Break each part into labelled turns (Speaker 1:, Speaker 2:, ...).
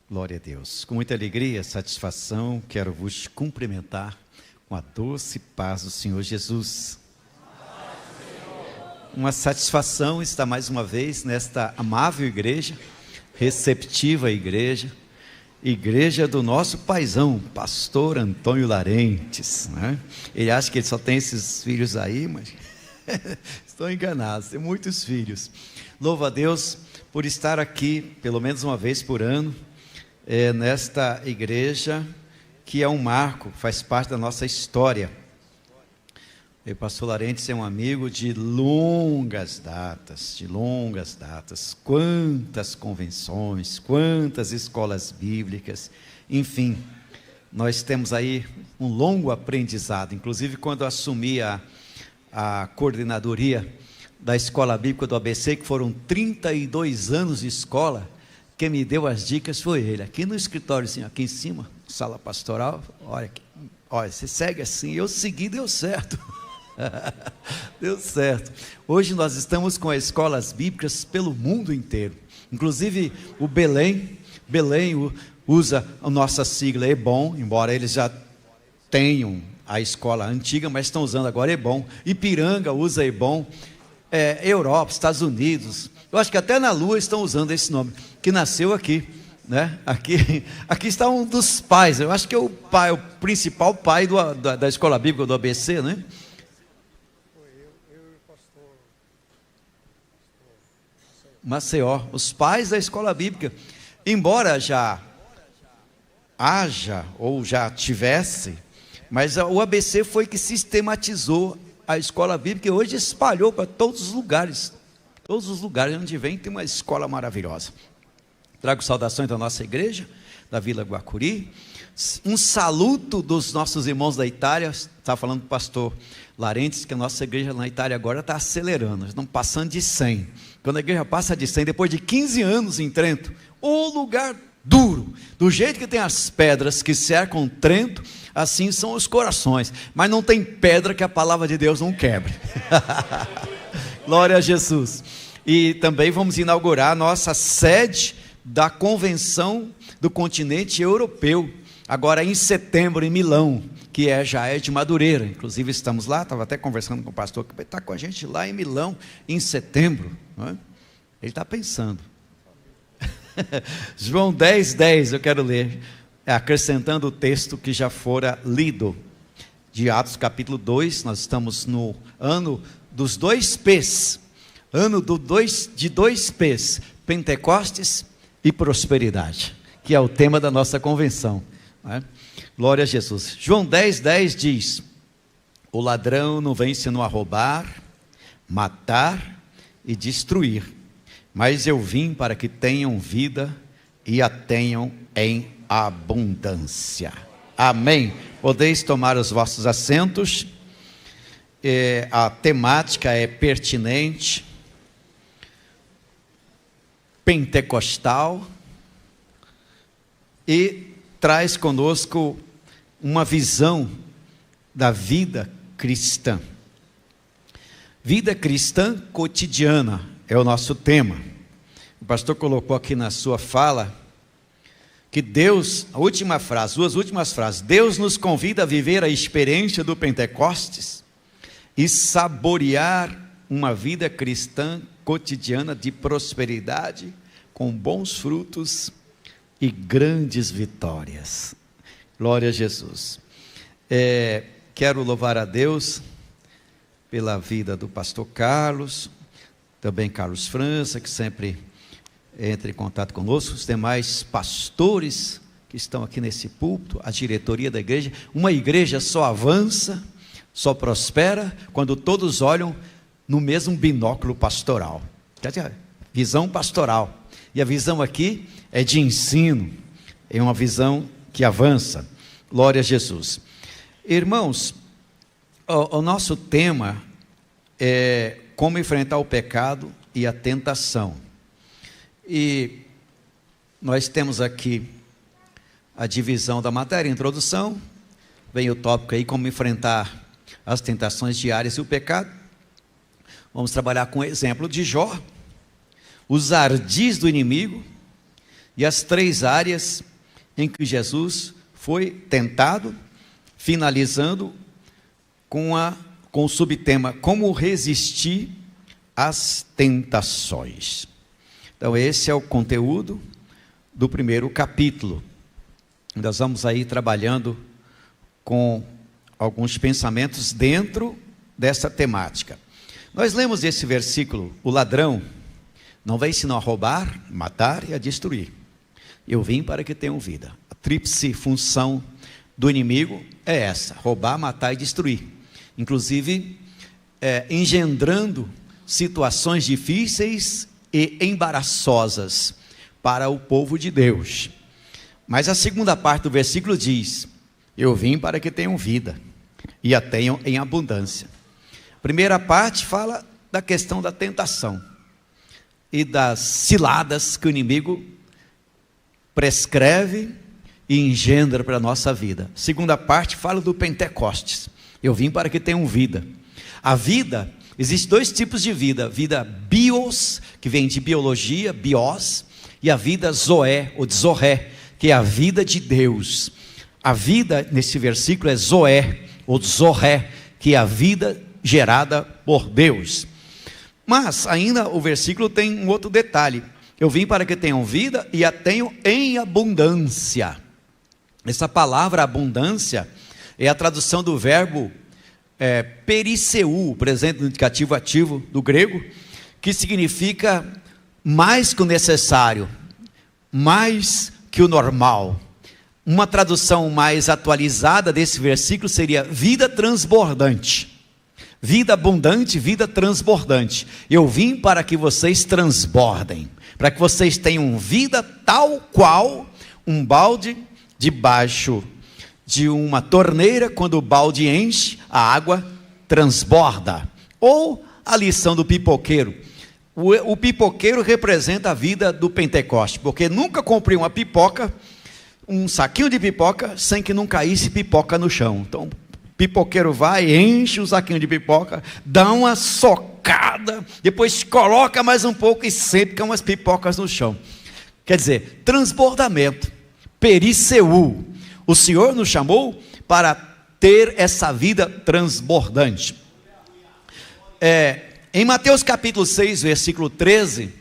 Speaker 1: Glória a Deus. Com muita alegria, satisfação, quero vos cumprimentar com a doce paz do Senhor Jesus. Uma satisfação estar mais uma vez nesta amável igreja, receptiva igreja do nosso paizão, pastor Antônio Larentes, né? Ele acha que ele só tem esses filhos aí, mas estou enganado, tem muitos filhos. Louvo a Deus por estar aqui, pelo menos uma vez por ano, nesta igreja, que é um marco, faz parte da nossa história. O pastor Larentes é um amigo de longas datas, quantas convenções, quantas escolas bíblicas, enfim, nós temos aí um longo aprendizado. Inclusive, quando eu assumi a coordenadoria da Escola Bíblica do ABC, que foram 32 anos de escola, quem me deu as dicas foi ele, aqui no escritóriozinho, aqui em cima, sala pastoral. Olha, você segue assim, eu segui, deu certo. Deu certo. Hoje nós estamos com as escolas bíblicas pelo mundo inteiro, inclusive o Belém usa a nossa sigla EBOM, embora eles já tenham a escola antiga, mas estão usando agora EBOM. Ipiranga usa EBOM, Europa, Estados Unidos, eu acho que até na Lua estão usando esse nome, que nasceu aqui, né? Aqui está um dos pais, eu acho que é o principal pai da Escola Bíblica do ABC, né? Maceió, os pais da Escola Bíblica, embora já haja ou já tivesse, mas o ABC foi que sistematizou a Escola Bíblica e hoje espalhou para todos os lugares onde vem tem uma escola maravilhosa. Trago saudações da nossa igreja, da Vila Guacuri, um saluto dos nossos irmãos da Itália. Estava falando com o pastor Larentes que a nossa igreja na Itália agora está acelerando, nós estamos passando de 100, quando a igreja passa de 100, depois de 15 anos em Trento, o lugar duro, do jeito que tem as pedras que cercam Trento, assim são os corações, mas não tem pedra que a palavra de Deus não quebre. Glória a Jesus. E também vamos inaugurar a nossa sede da Convenção do Continente Europeu, agora em setembro em Milão, que já é de Madureira. Inclusive estamos lá, estava até conversando com o pastor que vai estar com a gente lá em Milão em setembro, não é? Ele está pensando. João 10:10 eu quero ler, acrescentando o texto que já fora lido, de Atos capítulo 2, nós estamos no ano dos 2 P's, de 2 P's, Pentecostes e prosperidade, que é o tema da nossa convenção, não é? Glória a Jesus. João 10:10 diz: o ladrão não vem senão a roubar, matar e destruir, mas eu vim para que tenham vida e a tenham em abundância. Amém. Podeis tomar os vossos assentos. A temática é pertinente, pentecostal, e traz conosco uma visão da vida cristã. Vida cristã cotidiana é o nosso tema. O pastor colocou aqui na sua fala que Deus, duas últimas frases, Deus nos convida a viver a experiência do Pentecostes e saborear uma vida cristã cotidiana de prosperidade, com bons frutos e grandes vitórias. Glória a Jesus. Quero louvar a Deus pela vida do pastor Carlos, também Carlos França, que sempre entra em contato conosco, os demais pastores que estão aqui nesse púlpito, a diretoria da igreja. Uma igreja só avança, só prospera quando todos olham no mesmo binóculo pastoral, visão pastoral, e a visão aqui é de ensino, é uma visão que avança. Glória a Jesus. Irmãos, o nosso tema é como enfrentar o pecado e a tentação, e nós temos aqui a divisão da matéria, introdução, vem o tópico aí, como enfrentar as tentações diárias e o pecado. Vamos trabalhar com o exemplo de Jó, os ardis do inimigo e as 3 áreas em que Jesus foi tentado, finalizando com o subtema: como resistir às tentações. Então esse é o conteúdo do primeiro capítulo. Nós vamos aí trabalhando com alguns pensamentos dentro dessa temática. Nós lemos esse versículo: o ladrão não veio senão a roubar, matar e a destruir. Eu vim para que tenham vida. A tríplice função do inimigo é essa: roubar, matar e destruir. Inclusive, engendrando situações difíceis e embaraçosas para o povo de Deus. Mas a segunda parte do versículo diz: eu vim para que tenham vida e a tenham em abundância. A primeira parte fala da questão da tentação e das ciladas que o inimigo prescreve e engendra para a nossa vida. A segunda parte fala do Pentecostes: eu vim para que tenham vida. A vida, existem 2 tipos de vida: vida bios, que vem de biologia, bios, e a vida zoé, ou zoré, que é a vida de Deus. A vida nesse versículo é zoé, ou zoré, que é a vida gerada por Deus. Mas ainda o versículo tem um outro detalhe: eu vim para que tenham vida e a tenham em abundância. Essa palavra abundância é a tradução do verbo perisseu, presente no indicativo ativo do grego, que significa mais que o necessário, mais que o normal. Uma tradução mais atualizada desse versículo seria vida transbordante. Vida abundante, vida transbordante. Eu vim para que vocês transbordem, para que vocês tenham vida tal qual um balde debaixo de uma torneira. Quando o balde enche, a água transborda. Ou a lição do pipoqueiro: o pipoqueiro representa a vida do Pentecoste, porque nunca comprei uma pipoca, um saquinho de pipoca, sem que não caísse pipoca no chão. Então pipoqueiro vai, enche o saquinho de pipoca, dá uma socada, depois coloca mais um pouco e sempre cai umas pipocas no chão. Quer dizer, transbordamento, perisseu. O Senhor nos chamou para ter essa vida transbordante. Em Mateus capítulo 6, versículo 13,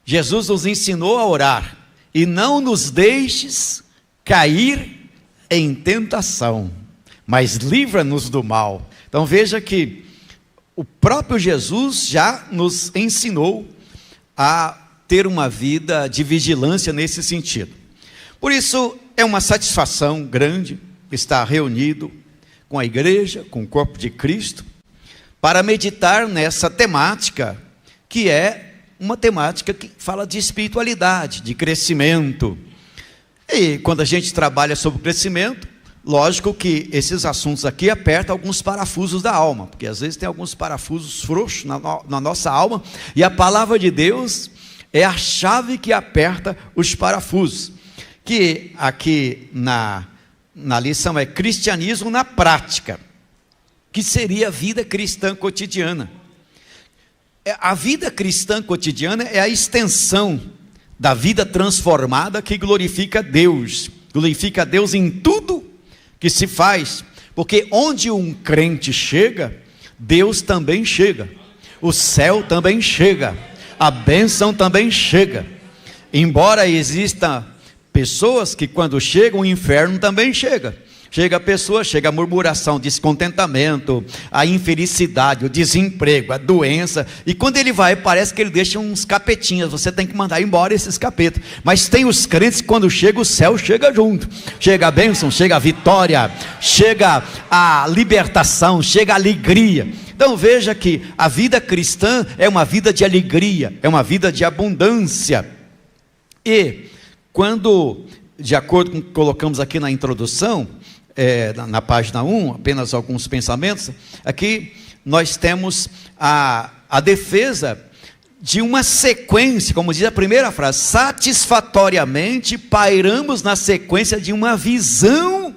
Speaker 1: Jesus nos ensinou a orar: e não nos deixes cair em tentação, mas livra-nos do mal. Então veja que o próprio Jesus já nos ensinou a ter uma vida de vigilância nesse sentido. Por isso é uma satisfação grande estar reunido com a igreja, com o corpo de Cristo, para meditar nessa temática, que é uma temática que fala de espiritualidade, de crescimento. E quando a gente trabalha sobre crescimento, lógico que esses assuntos aqui apertam alguns parafusos da alma, porque às vezes tem alguns parafusos frouxos na nossa alma, e a palavra de Deus é a chave que aperta os parafusos, que aqui na lição é cristianismo na prática, que seria a vida cristã cotidiana. A vida cristã cotidiana é a extensão da vida transformada que glorifica Deus em tudo que se faz, porque onde um crente chega, Deus também chega, o céu também chega, a bênção também chega. Embora exista pessoas que quando chegam, o inferno também chega. Chega a pessoa, chega a murmuração, descontentamento, a infelicidade, o desemprego, a doença, e quando ele vai, parece que ele deixa uns capetinhas, você tem que mandar embora esses capetas. Mas tem os crentes que quando chega o céu, chega junto, chega a bênção, chega a vitória, chega a libertação, chega a alegria. Então veja que a vida cristã é uma vida de alegria, é uma vida de abundância. E quando, de acordo com o que colocamos aqui na introdução, na página 1, apenas alguns pensamentos, aqui nós temos a defesa de uma sequência, como diz a primeira frase: satisfatoriamente pairamos na sequência de uma visão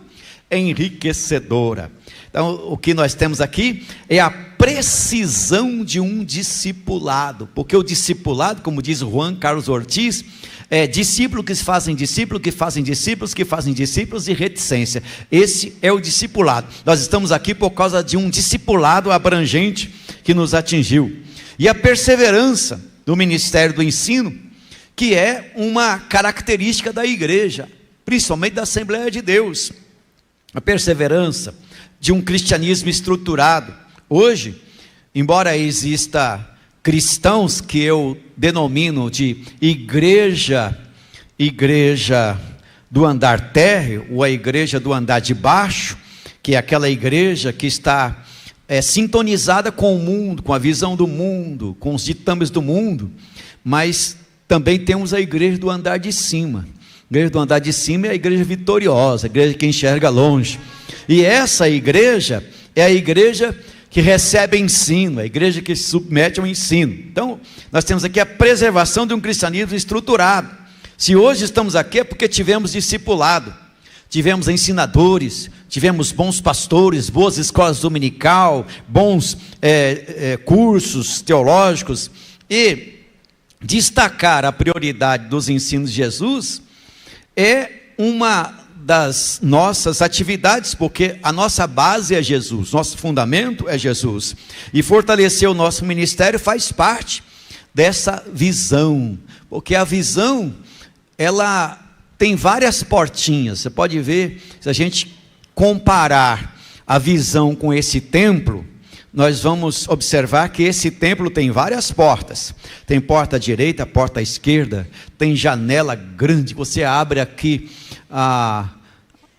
Speaker 1: enriquecedora. Então o que nós temos aqui é a precisão de um discipulado, porque o discipulado, como diz Juan Carlos Ortiz, discípulo que fazem discípulo, que fazem discípulos, que fazem discípulos e reticência. Esse é o discipulado. Nós estamos aqui por causa de um discipulado abrangente que nos atingiu. E a perseverança do ministério do ensino, que é uma característica da igreja, principalmente da Assembleia de Deus. A perseverança de um cristianismo estruturado. Hoje, embora exista cristãos que eu denomino de igreja do andar térreo, ou a igreja do andar de baixo, que é aquela igreja que está sintonizada com o mundo, com a visão do mundo, com os ditames do mundo, mas também temos a igreja do andar de cima. A igreja do andar de cima é a igreja vitoriosa, a igreja que enxerga longe, e essa igreja é a igreja que recebe ensino, a igreja que se submete ao ensino. Então, nós temos aqui a preservação de um cristianismo estruturado. Se hoje estamos aqui é porque tivemos discipulado, tivemos ensinadores, tivemos bons pastores, boas escolas dominical, bons cursos teológicos, e destacar a prioridade dos ensinos de Jesus é uma das nossas atividades, porque a nossa base é Jesus, nosso fundamento é Jesus, e fortalecer o nosso ministério faz parte dessa visão, porque a visão, ela tem várias portinhas. Você pode ver, se a gente comparar a visão com esse templo, nós vamos observar que esse templo tem várias portas. Tem porta à direita, porta à esquerda, tem janela grande, você abre aqui,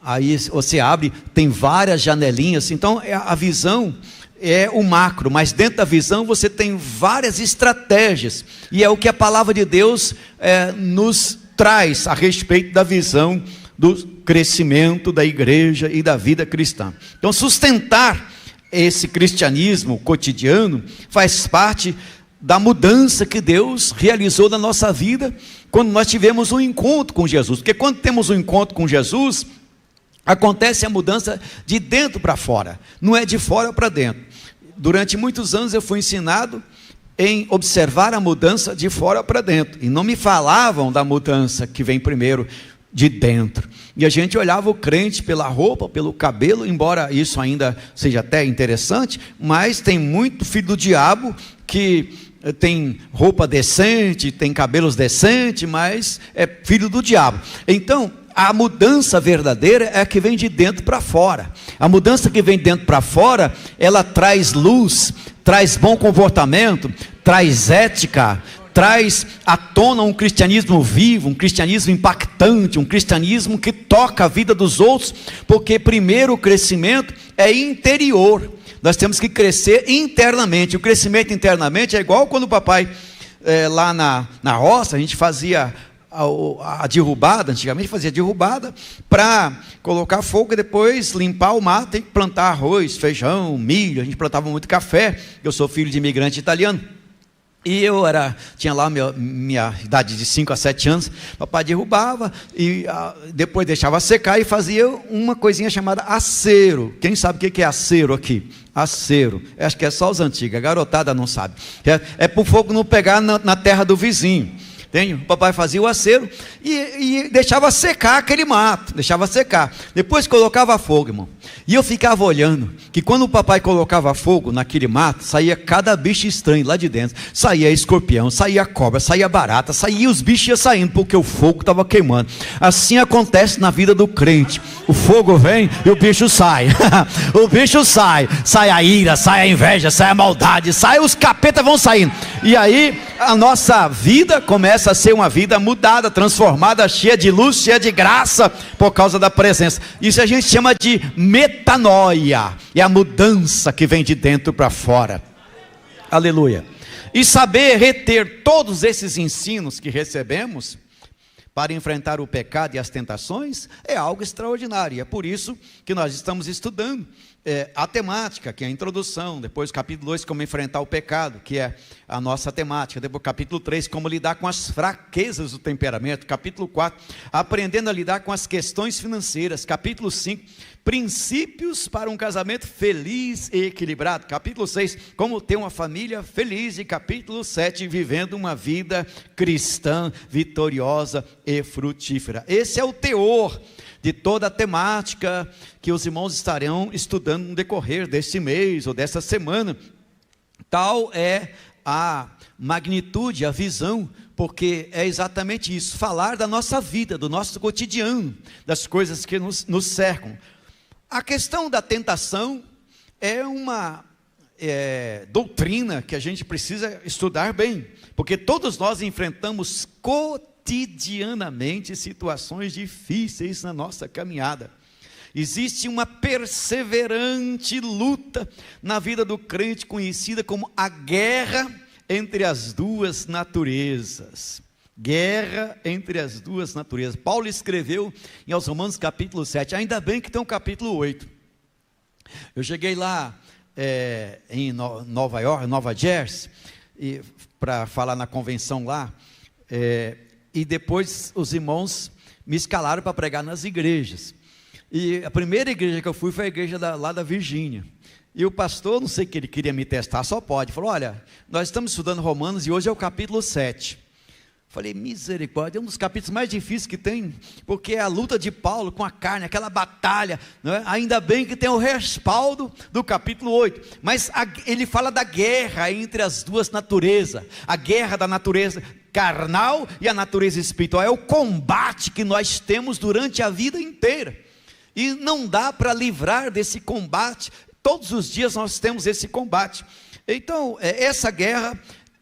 Speaker 1: aí você abre, tem várias janelinhas. Então a visão é o macro, mas dentro da visão você tem várias estratégias, e é o que a palavra de Deus nos traz a respeito da visão do crescimento da igreja e da vida cristã. Então, sustentar esse cristianismo cotidiano faz parte da mudança que Deus realizou na nossa vida quando nós tivemos um encontro com Jesus. Porque quando temos um encontro com Jesus, acontece a mudança de dentro para fora, não é de fora para dentro. Durante muitos anos eu fui ensinado em observar a mudança de fora para dentro, e não me falavam da mudança que vem primeiro de dentro, e a gente olhava o crente pela roupa, pelo cabelo, embora isso ainda seja até interessante, mas tem muito filho do diabo que tem roupa decente, tem cabelos decentes, mas é filho do diabo. Então a mudança verdadeira é a que vem de dentro para fora. A mudança que vem de dentro para fora, ela traz luz, traz bom comportamento, traz ética, traz à tona um cristianismo vivo, um cristianismo impactante, um cristianismo que toca a vida dos outros, porque primeiro o crescimento é interior. Nós temos que crescer internamente. O crescimento internamente é igual quando o papai, lá na roça, a gente fazia a derrubada, antigamente fazia derrubada para colocar fogo e depois limpar o mato e plantar arroz, feijão, milho. A gente plantava muito café. Eu sou filho de imigrante italiano, e eu tinha lá minha idade de 5 a 7 anos. Papai derrubava e depois deixava secar e fazia uma coisinha chamada acero. Quem sabe o que é acero aqui? Acero, acho que é só os antigos, a garotada não sabe. É para o fogo não pegar na terra do vizinho. Entende? O papai fazia o acero e deixava secar aquele mato, deixava secar, depois colocava fogo, irmão, e eu ficava olhando, que quando o papai colocava fogo naquele mato, saía cada bicho estranho lá de dentro, saía escorpião, saía cobra, saía barata, saía, os bichos iam saindo, porque o fogo estava queimando. Assim acontece na vida do crente, o fogo vem e o bicho sai, o bicho sai a ira, sai a inveja, sai a maldade, os capetas vão saindo, e aí a nossa vida começa a ser uma vida mudada, transformada, cheia de luz, cheia de graça, por causa da presença. Isso a gente chama de metanoia, é a mudança que vem de dentro para fora. Aleluia. E saber reter todos esses ensinos que recebemos, para enfrentar o pecado e as tentações é algo extraordinário. E é por isso que nós estamos estudando a temática, que é a introdução, depois capítulo 2, como enfrentar o pecado, que é a nossa temática, depois capítulo 3, como lidar com as fraquezas do temperamento, capítulo 4, aprendendo a lidar com as questões financeiras, capítulo 5, princípios para um casamento feliz e equilibrado, capítulo 6, como ter uma família feliz, e capítulo 7, vivendo uma vida cristã, vitoriosa e frutífera. Esse é o teor de toda a temática que os irmãos estarão estudando no decorrer deste mês ou dessa semana. Tal é a magnitude, a visão, porque é exatamente isso, falar da nossa vida, do nosso cotidiano, das coisas que nos cercam. A questão da tentação é uma doutrina que a gente precisa estudar bem, porque todos nós enfrentamos cotidianamente situações difíceis na nossa caminhada. Existe uma perseverante luta na vida do crente, conhecida como a guerra entre as duas naturezas. Guerra entre as duas naturezas. Paulo escreveu em aos Romanos capítulo 7, ainda bem que tem um capítulo 8. Eu cheguei lá em Nova York, Nova Jersey, para falar na convenção lá, e depois os irmãos me escalaram para pregar nas igrejas. E a primeira igreja que eu fui foi a igreja lá da Virgínia. E o pastor, não sei que ele queria me testar, só pode, falou: olha, nós estamos estudando Romanos e hoje é o capítulo 7. Falei, misericórdia, é um dos capítulos mais difíceis que tem, porque é a luta de Paulo com a carne, aquela batalha, não é? Ainda bem que tem o respaldo do capítulo 8, mas ele fala da guerra entre as duas naturezas, a guerra da natureza carnal e a natureza espiritual, é o combate que nós temos durante a vida inteira, e não dá para livrar desse combate, todos os dias nós temos esse combate. Então, essa guerra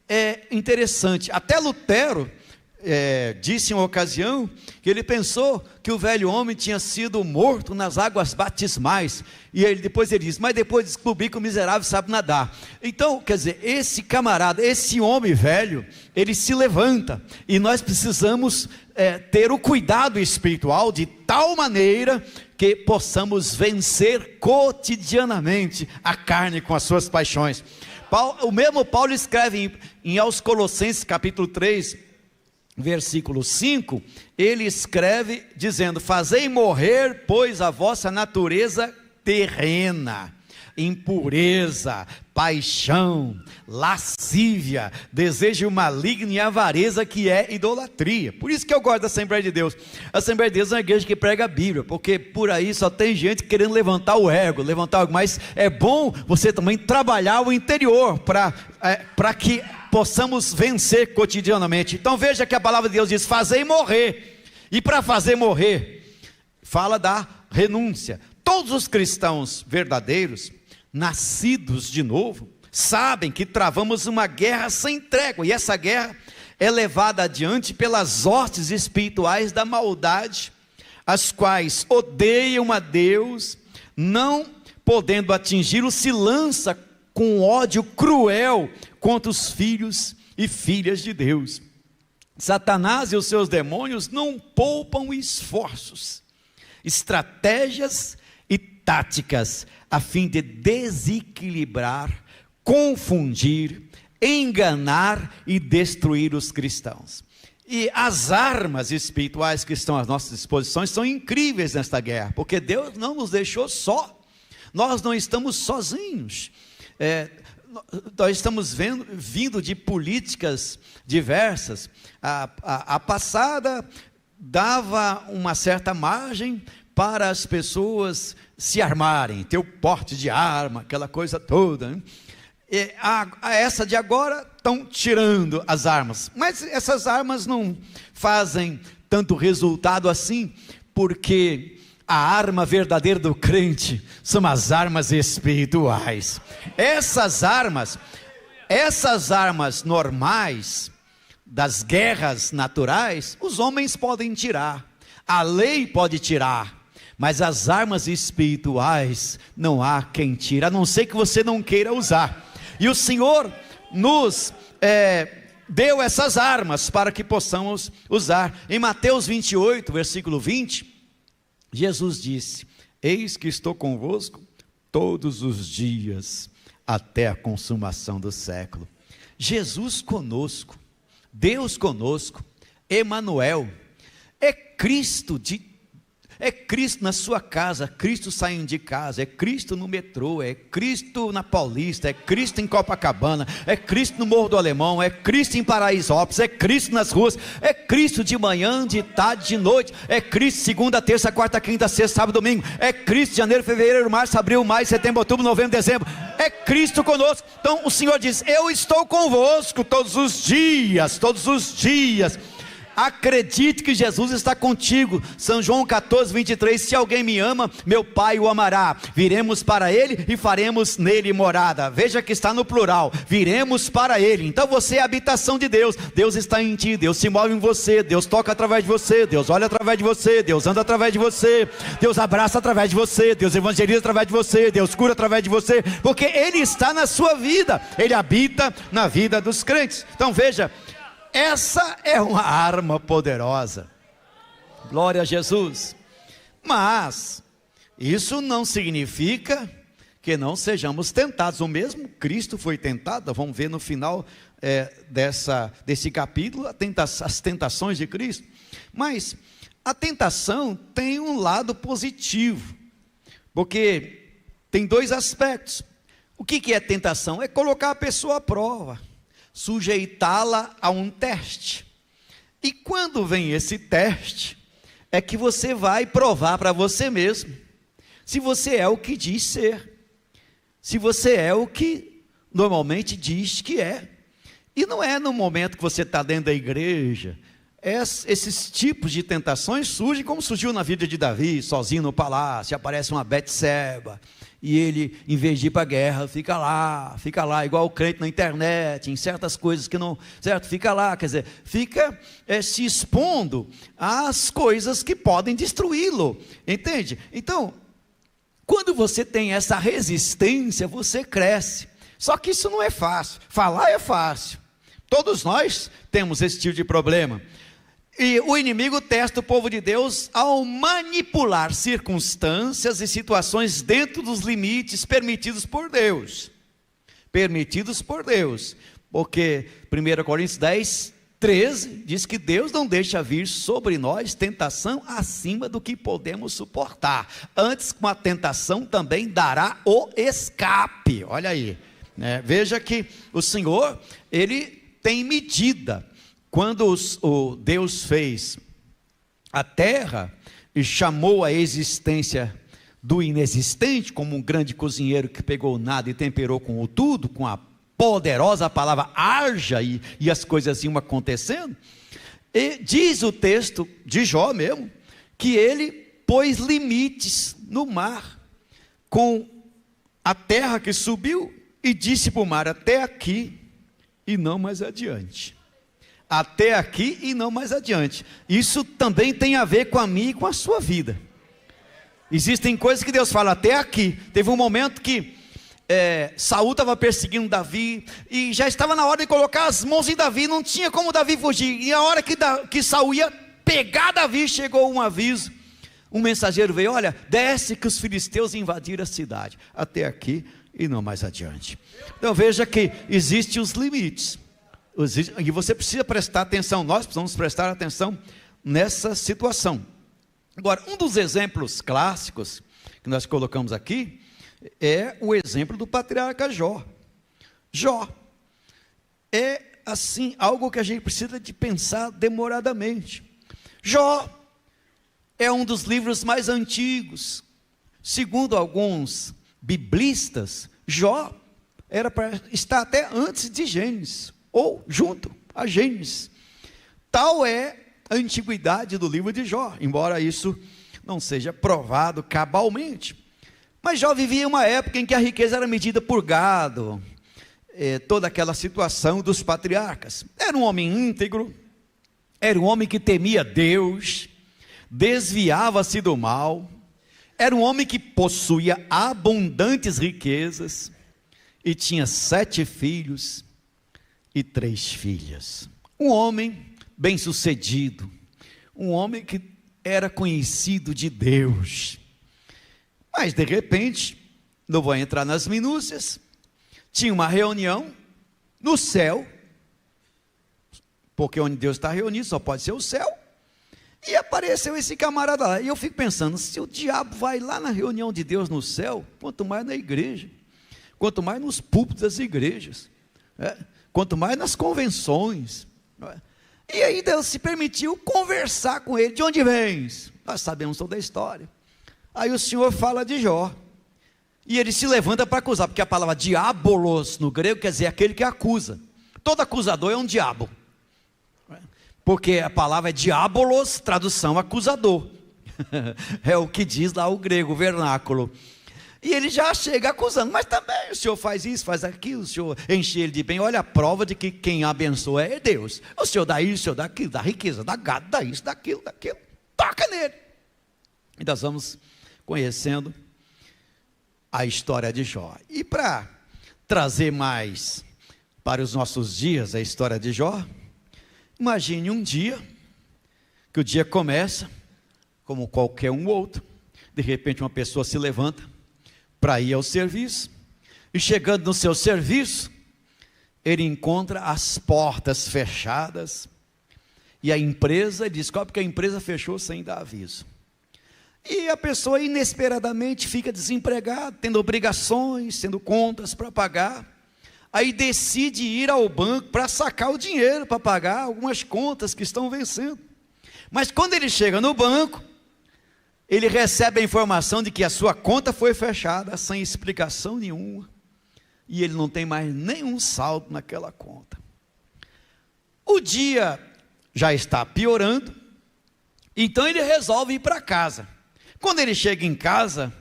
Speaker 1: é interessante. Até Lutero disse em uma ocasião que ele pensou que o velho homem tinha sido morto nas águas batismais, e depois ele disse, mas depois descobri que o miserável sabe nadar. Então, quer dizer, esse camarada, esse homem velho, ele se levanta, e nós precisamos ter o cuidado espiritual de tal maneira que possamos vencer cotidianamente a carne com as suas paixões. O mesmo Paulo escreve em aos Colossenses capítulo 3, versículo 5, ele escreve dizendo, fazei morrer, pois, a vossa natureza terrena, impureza, paixão, lascívia, desejo maligno e avareza, que é idolatria. Por isso que eu gosto da Assembleia de Deus. A Assembleia de Deus é uma igreja que prega a Bíblia, porque por aí só tem gente querendo levantar o ego, mas é bom você também trabalhar o interior, para que possamos vencer cotidianamente. Então veja que a palavra de Deus diz, fazei morrer, e para fazer morrer, fala da renúncia. Todos os cristãos verdadeiros, nascidos de novo, sabem que travamos uma guerra sem trégua, e essa guerra é levada adiante pelas hostes espirituais da maldade, as quais odeiam a Deus, não podendo atingi-lo, se lança com ódio cruel contra os filhos e filhas de Deus. Satanás e os seus demônios não poupam esforços, estratégias e táticas a fim de desequilibrar, confundir, enganar e destruir os cristãos. E as armas espirituais que estão às nossas disposições são incríveis nesta guerra, porque Deus não nos deixou só, nós não estamos sozinhos. Nós estamos vindo de políticas diversas. A passada dava uma certa margem para as pessoas se armarem, ter o porte de arma, aquela coisa toda, né? E essa de agora estão tirando as armas, mas essas armas não fazem tanto resultado assim, porque a arma verdadeira do crente são as armas espirituais. Essas armas normais, das guerras naturais, os homens podem tirar, a lei pode tirar, mas as armas espirituais não há quem tire, a não ser que você não queira usar. E o Senhor nos deu essas armas para que possamos usar. Em Mateus 28, versículo 20, Jesus disse: eis que estou convosco todos os dias, até a consumação do século. Jesus conosco, Deus conosco, Emanuel, é Cristo na sua casa, Cristo saindo de casa, é Cristo no metrô, é Cristo na Paulista, é Cristo em Copacabana, é Cristo no Morro do Alemão, é Cristo em Paraisópolis, é Cristo nas ruas, é Cristo de manhã, de tarde, de noite, é Cristo segunda, terça, quarta, quinta, sexta, sábado, domingo, é Cristo janeiro, fevereiro, março, abril, maio, setembro, outubro, novembro, dezembro, é Cristo conosco. Então o Senhor diz: eu estou convosco todos os dias, todos os dias. Acredite que Jesus está contigo. São João 14, 23, se alguém me ama, meu Pai o amará, viremos para ele e faremos nele morada. Veja que está no plural, viremos para ele. Então você é a habitação de Deus, Deus está em ti, Deus se move em você, Deus toca através de você, Deus olha através de você, Deus anda através de você, Deus abraça através de você, Deus evangeliza através de você, Deus cura através de você, porque Ele está na sua vida, Ele habita na vida dos crentes. Então veja, essa é uma arma poderosa, glória a Jesus. Mas isso não significa que não sejamos tentados. O mesmo Cristo foi tentado. Vamos ver no final desse capítulo as tentações de Cristo. Mas a tentação tem um lado positivo, porque tem dois aspectos. O que é tentação? É colocar a pessoa à prova, sujeitá-la a um teste. E quando vem esse teste, é que você vai provar para você mesmo se você é o que diz ser, se você é o que normalmente diz que é. E não é no momento que você está dentro da igreja. Esses tipos de tentações surgem como surgiu na vida de Davi, sozinho no palácio, aparece uma Betseba, e ele, em vez de ir para a guerra, fica lá, igual o crente na internet, em certas coisas que não, certo? Fica lá, quer dizer, fica se expondo às coisas que podem destruí-lo, entende? Então, quando você tem essa resistência, você cresce. Só que isso não é fácil. Falar é fácil, todos nós temos esse tipo de problema. E o inimigo testa o povo de Deus ao manipular circunstâncias e situações dentro dos limites permitidos por Deus. Permitidos por Deus. Porque 1 Coríntios 10, 13 diz que Deus não deixa vir sobre nós tentação acima do que podemos suportar. Antes, com a tentação também dará o escape. Olha aí, né? Veja que o Senhor, Ele tem medida. Quando Deus fez a terra e chamou a existência do inexistente, como um grande cozinheiro que pegou o nada e temperou com o tudo, com a poderosa palavra haja, e as coisas iam acontecendo, e diz o texto de Jó mesmo, que ele pôs limites no mar, com a terra que subiu, e disse para o mar: até aqui e não mais adiante. Até aqui e não mais adiante. Isso também tem a ver com a minha e com a sua vida. Existem coisas que Deus fala até aqui. Teve um momento que Saul estava perseguindo Davi, e já estava na hora de colocar as mãos em Davi, não tinha como Davi fugir. E a hora que Saul ia pegar Davi, chegou um aviso. Um mensageiro veio: olha, desce que os filisteus invadiram a cidade. Até aqui e não mais adiante. Então veja que existem os limites. E você precisa prestar atenção, nós precisamos prestar atenção nessa situação. Agora, um dos exemplos clássicos que nós colocamos aqui é o exemplo do patriarca Jó. Jó é assim algo que a gente precisa de pensar demoradamente. Jó é um dos livros mais antigos. Segundo alguns biblistas, Jó era para estar até antes de Gênesis, ou junto a Gênesis. Tal é a antiguidade do livro de Jó, embora isso não seja provado cabalmente. Mas Jó vivia em uma época em que a riqueza era medida por gado, toda aquela situação dos patriarcas. Era um homem íntegro, era um homem que temia Deus, desviava-se do mal, era um homem que possuía abundantes riquezas, e tinha 7 filhos, e 3 filhas. Um homem bem-sucedido, um homem que era conhecido de Deus. Mas de repente, não vou entrar nas minúcias, tinha uma reunião no céu, porque onde Deus está reunido só pode ser o céu, e apareceu esse camarada lá. E eu fico pensando, se o diabo vai lá na reunião de Deus no céu, quanto mais na igreja, quanto mais nos púlpitos das igrejas, quanto mais nas convenções. E aí Deus se permitiu conversar com ele. De onde vens? Nós sabemos toda a história. Aí o Senhor fala de Jó, e ele se levanta para acusar, porque a palavra diabolos no grego quer dizer aquele que acusa. Todo acusador é um diabo, porque a palavra é diabolos, tradução acusador. É o que diz lá o grego, o vernáculo. E ele já chega acusando, mas também o Senhor faz isso, faz aquilo, o Senhor enche ele de bem. Olha a prova de que quem abençoa é Deus. O Senhor dá isso, o Senhor dá aquilo, dá riqueza, dá gado, dá isso, dá aquilo, toca nele. E nós vamos conhecendo a história de Jó. E para trazer mais para os nossos dias a história de Jó, imagine um dia, que o dia começa, como qualquer um outro, de repente uma pessoa se levanta para ir ao serviço, e chegando no seu serviço, ele encontra as portas fechadas, e a empresa, descobre que a empresa fechou sem dar aviso. E a pessoa inesperadamente fica desempregada, tendo obrigações, tendo contas para pagar. Aí decide ir ao banco para sacar o dinheiro, para pagar algumas contas que estão vencendo. Mas quando ele chega no banco, ele recebe a informação de que a sua conta foi fechada, sem explicação nenhuma, e ele não tem mais nenhum saldo naquela conta. O dia já está piorando, então ele resolve ir para casa. Quando ele chega em casa,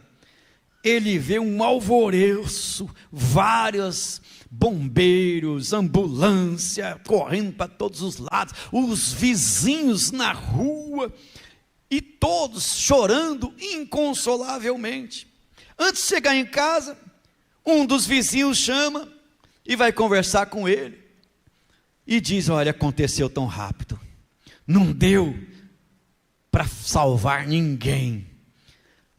Speaker 1: ele vê um alvoroço, vários bombeiros, ambulância, correndo para todos os lados, os vizinhos na rua, e todos chorando inconsolavelmente. Antes de chegar em casa, um dos vizinhos chama e vai conversar com ele, e diz: olha, aconteceu tão rápido, não deu para salvar ninguém.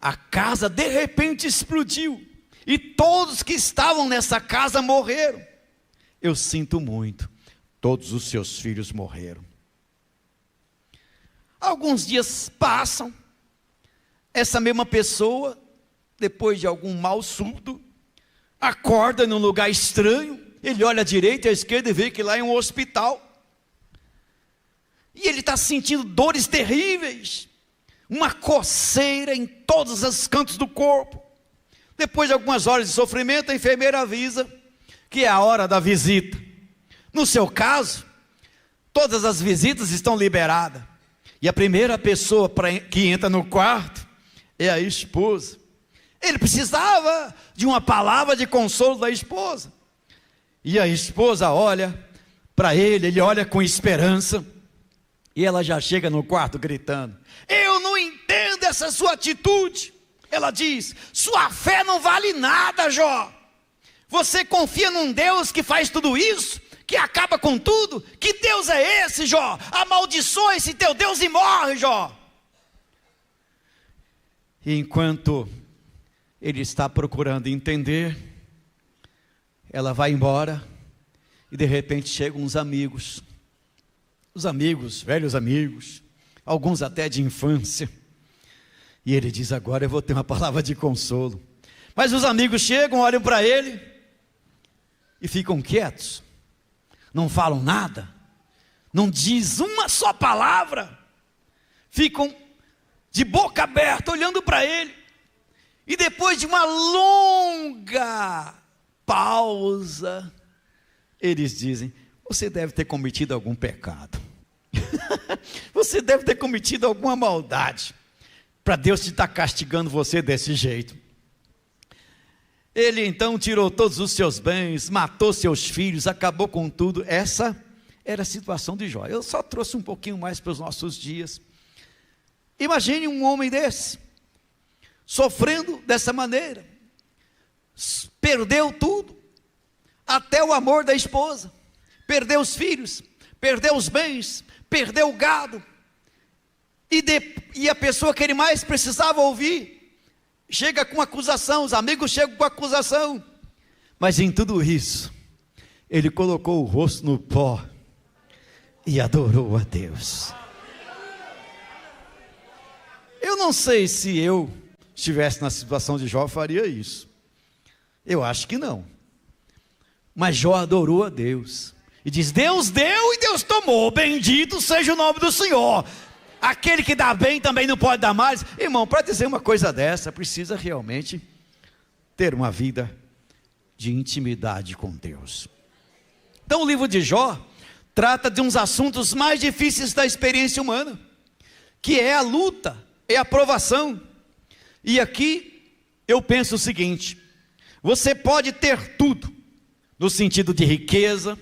Speaker 1: A casa de repente explodiu, e todos que estavam nessa casa morreram. Eu sinto muito, todos os seus filhos morreram. Alguns dias passam, essa mesma pessoa, depois de algum mal súbito, acorda num lugar estranho. Ele olha à direita e à esquerda e vê que lá é um hospital, e ele está sentindo dores terríveis, uma coceira em todos os cantos do corpo. Depois de algumas horas de sofrimento, a enfermeira avisa que é a hora da visita. No seu caso, todas as visitas estão liberadas, e a primeira pessoa que entra no quarto é a esposa. Ele precisava de uma palavra de consolo da esposa, e a esposa olha para ele, ele olha com esperança, e ela já chega no quarto gritando: eu não entendo essa sua atitude. Ela diz: sua fé não vale nada, Jó. Você confia num Deus que faz tudo isso, que acaba com tudo? Que Deus é esse, Jó? Amaldiçoa esse teu Deus e morre, Jó. E enquanto ele está procurando entender, ela vai embora, e de repente chegam uns amigos, velhos amigos, alguns até de infância, e ele diz: agora eu vou ter uma palavra de consolo. Mas os amigos chegam, olham para ele e ficam quietos, não falam nada, não diz uma só palavra, ficam de boca aberta olhando para ele. E depois de uma longa pausa, eles dizem: você deve ter cometido algum pecado, você deve ter cometido alguma maldade, para Deus te estar castigando você desse jeito. Ele então tirou todos os seus bens, matou seus filhos, acabou com tudo. Essa era a situação de Jó. Eu só trouxe um pouquinho mais para os nossos dias. Imagine um homem desse, sofrendo dessa maneira, perdeu tudo, até o amor da esposa, perdeu os filhos, perdeu os bens, perdeu o gado, e a pessoa que ele mais precisava ouvir, chega com acusação, os amigos chegam com acusação, mas em tudo isso, ele colocou o rosto no pó, e adorou a Deus. Eu não sei se eu estivesse na situação de Jó, eu faria isso, eu acho que não, mas Jó adorou a Deus, e diz: Deus deu e Deus tomou, bendito seja o nome do Senhor. Aquele que dá bem também não pode dar mais. Irmão, para dizer uma coisa dessa, precisa realmente ter uma vida de intimidade com Deus. Então o livro de Jó trata de uns assuntos mais difíceis da experiência humana, que é a luta, é a provação. E aqui eu penso o seguinte: você pode ter tudo, no sentido de riqueza,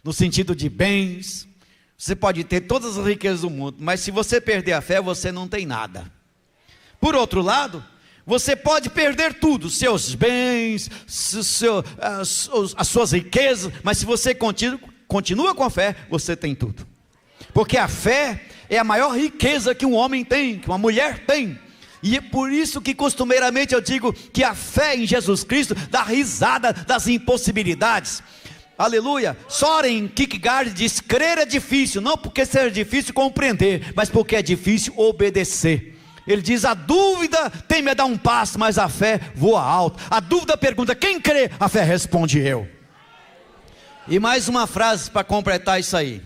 Speaker 1: no sentido de bens, você pode ter todas as riquezas do mundo, mas se você perder a fé, você não tem nada. Por outro lado, você pode perder tudo, seus bens, as suas riquezas, mas se você continua com a fé, você tem tudo. Porque a fé é a maior riqueza que um homem tem, que uma mulher tem. E é por isso que costumeiramente eu digo que a fé em Jesus Cristo dá risada das impossibilidades. Aleluia. Soren Kierkegaard diz: crer é difícil, não porque seja difícil compreender, mas porque é difícil obedecer. Ele diz: a dúvida teme a dar um passo, mas a fé voa alto. A dúvida pergunta: quem crê? A fé responde: eu. E mais uma frase para completar isso aí.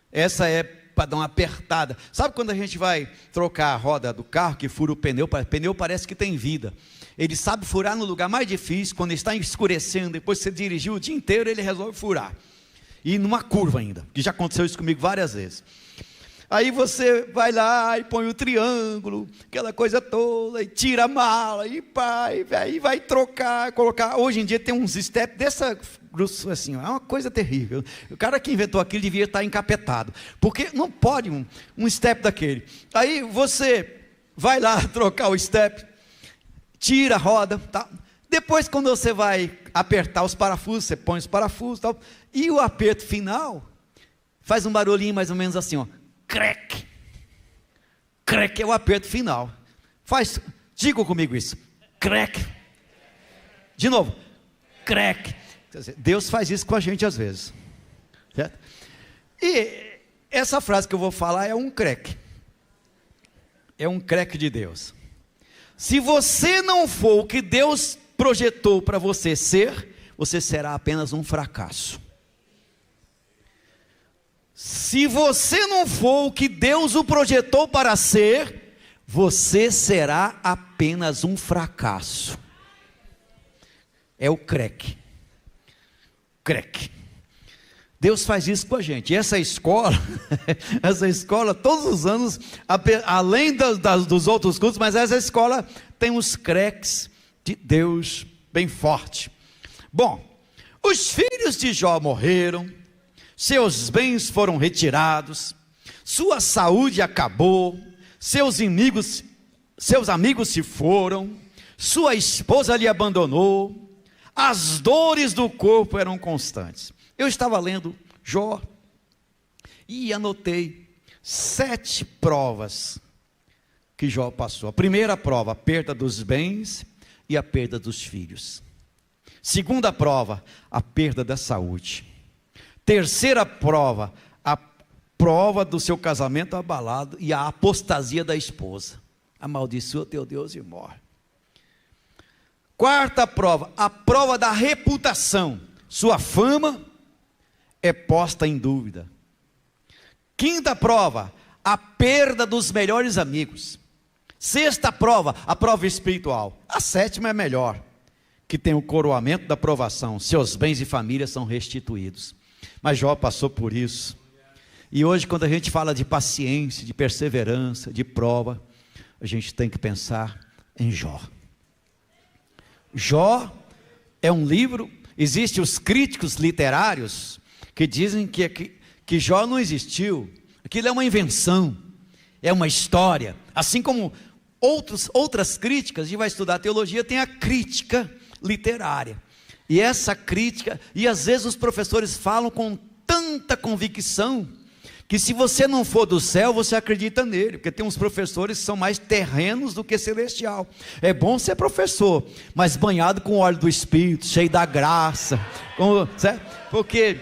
Speaker 1: Essa é para dar uma apertada. Sabe quando a gente vai trocar a roda do carro, que fura o pneu parece que tem vida. Ele sabe furar no lugar mais difícil, quando está escurecendo, depois que você dirigiu o dia inteiro, ele resolve furar. E numa curva ainda, que já aconteceu isso comigo várias vezes. Aí você vai lá e põe o triângulo, aquela coisa toda, e tira a mala, e vai trocar, colocar. Hoje em dia tem uns steps dessa grossura assim, é uma coisa terrível. O cara que inventou aquilo devia estar encapetado, porque não pode um step daquele. Aí você vai lá trocar o step, tira a roda, tá? Depois, quando você vai apertar os parafusos, você põe os parafusos, tal, e o aperto final faz um barulhinho mais ou menos assim, ó, crack. Crack é o aperto final. Diga comigo isso, crack. De novo, crack. Deus faz isso com a gente às vezes, certo? E essa frase que eu vou falar é um crack. É um crack de Deus. Se você não for o que Deus projetou para você ser, você será apenas um fracasso. Se você não for o que Deus o projetou para ser, você será apenas um fracasso. É o crack. Crack. Deus faz isso com a gente. E essa escola, todos os anos, além dos outros cultos, mas essa escola tem uns cracks de Deus bem forte. Bom, os filhos de Jó morreram, seus bens foram retirados, sua saúde acabou, seus amigos se foram, sua esposa lhe abandonou, as dores do corpo eram constantes. Eu estava lendo Jó e anotei 7 provas que Jó passou. A primeira prova, a perda dos bens e a perda dos filhos. Segunda prova, a perda da saúde. Terceira prova, a prova do seu casamento abalado e a apostasia da esposa. Amaldiçoa teu Deus e morre. Quarta prova, a prova da reputação. Sua fama é posta em dúvida. Quinta prova, a perda dos melhores amigos. Sexta prova, a prova espiritual. A sétima é melhor, que tem o coroamento da provação. Seus bens e família são restituídos. Mas Jó passou por isso. E hoje, quando a gente fala de paciência, de perseverança, de prova, a gente tem que pensar em Jó. Jó é um livro. Existem os críticos literários que dizem que Jó não existiu, aquilo é uma invenção, é uma história, assim como outras críticas. A gente vai estudar teologia, tem a crítica literária, e essa crítica, e às vezes os professores falam com tanta convicção, que se você não for do céu, você acredita nele, porque tem uns professores que são mais terrenos do que celestial. É bom ser professor, mas banhado com o óleo do Espírito, cheio da graça, certo? Porque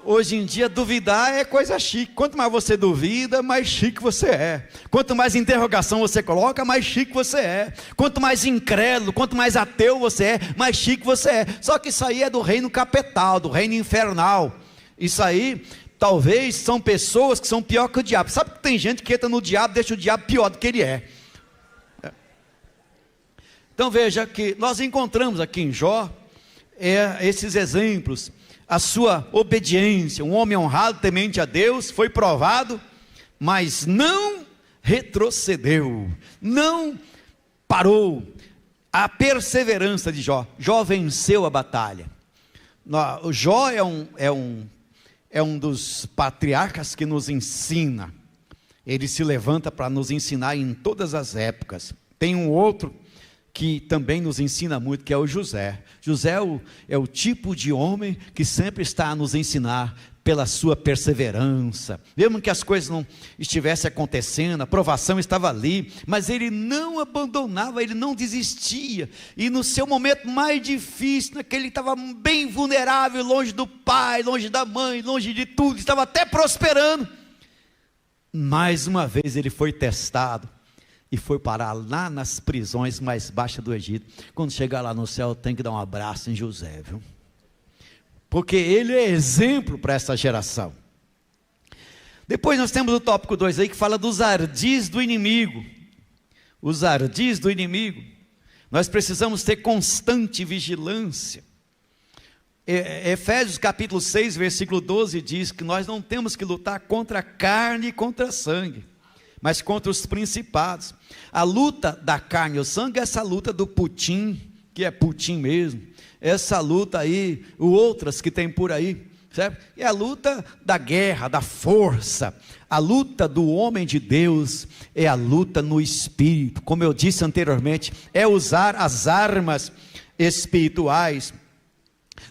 Speaker 1: hoje em dia duvidar é coisa chique. Quanto mais você duvida, mais chique você é. Quanto mais interrogação você coloca, mais chique você é. Quanto mais incrédulo, quanto mais ateu você é, mais chique você é. Só que isso aí é do reino capetal, do reino infernal. Isso aí, talvez, são pessoas que são pior que o diabo. Sabe que tem gente que entra no diabo, deixa o diabo pior do que ele é. Então veja que nós encontramos aqui em Jó esses exemplos. A sua obediência, um homem honrado, temente a Deus, foi provado, mas não retrocedeu, não parou. A perseverança de Jó. Jó venceu a batalha. O Jó é um dos patriarcas que nos ensina. Ele se levanta para nos ensinar em todas as épocas. Tem um outro que também nos ensina muito, que é o José. José é o tipo de homem que sempre está a nos ensinar pela sua perseverança, mesmo que as coisas não estivessem acontecendo, a provação estava ali, mas ele não abandonava, ele não desistia, e no seu momento mais difícil, naquele ele estava bem vulnerável, longe do pai, longe da mãe, longe de tudo, estava até prosperando, mais uma vez ele foi testado, e foi parar lá nas prisões mais baixas do Egito. Quando chegar lá no céu, tem que dar um abraço em José, viu? Porque ele é exemplo para essa geração. Depois nós temos o tópico 2 aí, que fala dos ardis do inimigo. Os ardis do inimigo. Nós precisamos ter constante vigilância. Efésios capítulo 6, versículo 12 diz que nós não temos que lutar contra a carne e contra sangue, mas contra os principados. A luta da carne e o sangue é essa luta do Putin, que é Putin mesmo, essa luta aí, outras que tem por aí, certo? É a luta da guerra, da força. A luta do homem de Deus é a luta no espírito, como eu disse anteriormente, é usar as armas espirituais.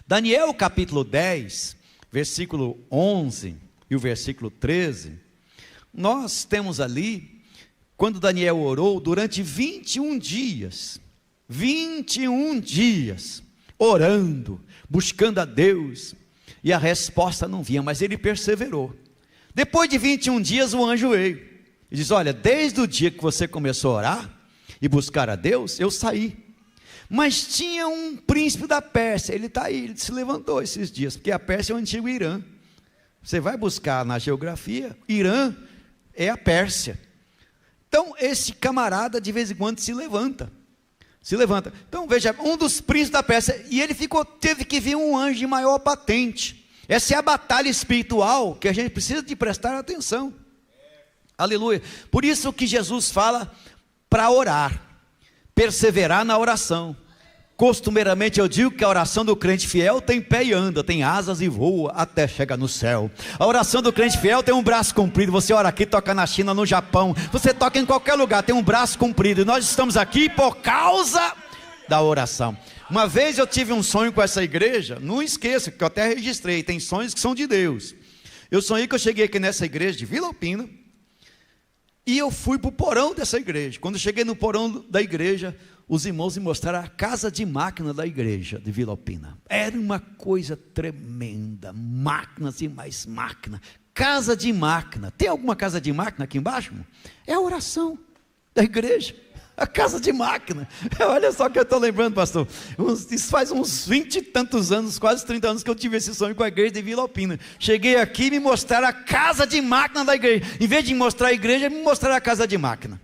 Speaker 1: Daniel capítulo 10, versículo 11 e o versículo 13, nós temos ali, quando Daniel orou, durante 21 dias, orando, buscando a Deus, e a resposta não vinha, mas ele perseverou. Depois de 21 dias o anjo veio, e diz: olha, desde o dia que você começou a orar, e buscar a Deus, eu saí, mas tinha um príncipe da Pérsia, ele está aí, ele se levantou esses dias, porque a Pérsia é o antigo Irã, você vai buscar na geografia, Irã é a Pérsia. Então esse camarada de vez em quando se levanta. Então veja, um dos príncipes da Pérsia, e ele teve que vir um anjo de maior patente. Essa é a batalha espiritual que a gente precisa de prestar atenção. Aleluia. Por isso que Jesus fala para orar, perseverar na oração. Costumeiramente eu digo que a oração do crente fiel tem pé e anda, tem asas e voa até chegar no céu. A oração do crente fiel tem um braço comprido. Você ora aqui, toca na China, no Japão, você toca em qualquer lugar, tem um braço comprido. E nós estamos aqui por causa da oração. Uma vez eu tive um sonho com essa igreja, não esqueça, que eu até registrei, tem sonhos que são de Deus. Eu sonhei que eu cheguei aqui nessa igreja de Vila Alpina, e eu fui para o porão dessa igreja. Quando eu cheguei no porão da igreja, os irmãos me mostraram a casa de máquina da igreja de Vila Alpina. Era uma coisa tremenda, máquinas e mais máquina, casa de máquina. Tem alguma casa de máquina aqui embaixo? É a oração da igreja, a casa de máquina. Olha só que eu estou lembrando, pastor, isso faz uns 20 e tantos anos, quase 30 anos que eu tive esse sonho com a igreja de Vila Alpina. Cheguei aqui e me mostraram a casa de máquina da igreja. Em vez de me mostrar a igreja, me mostraram a casa de máquina.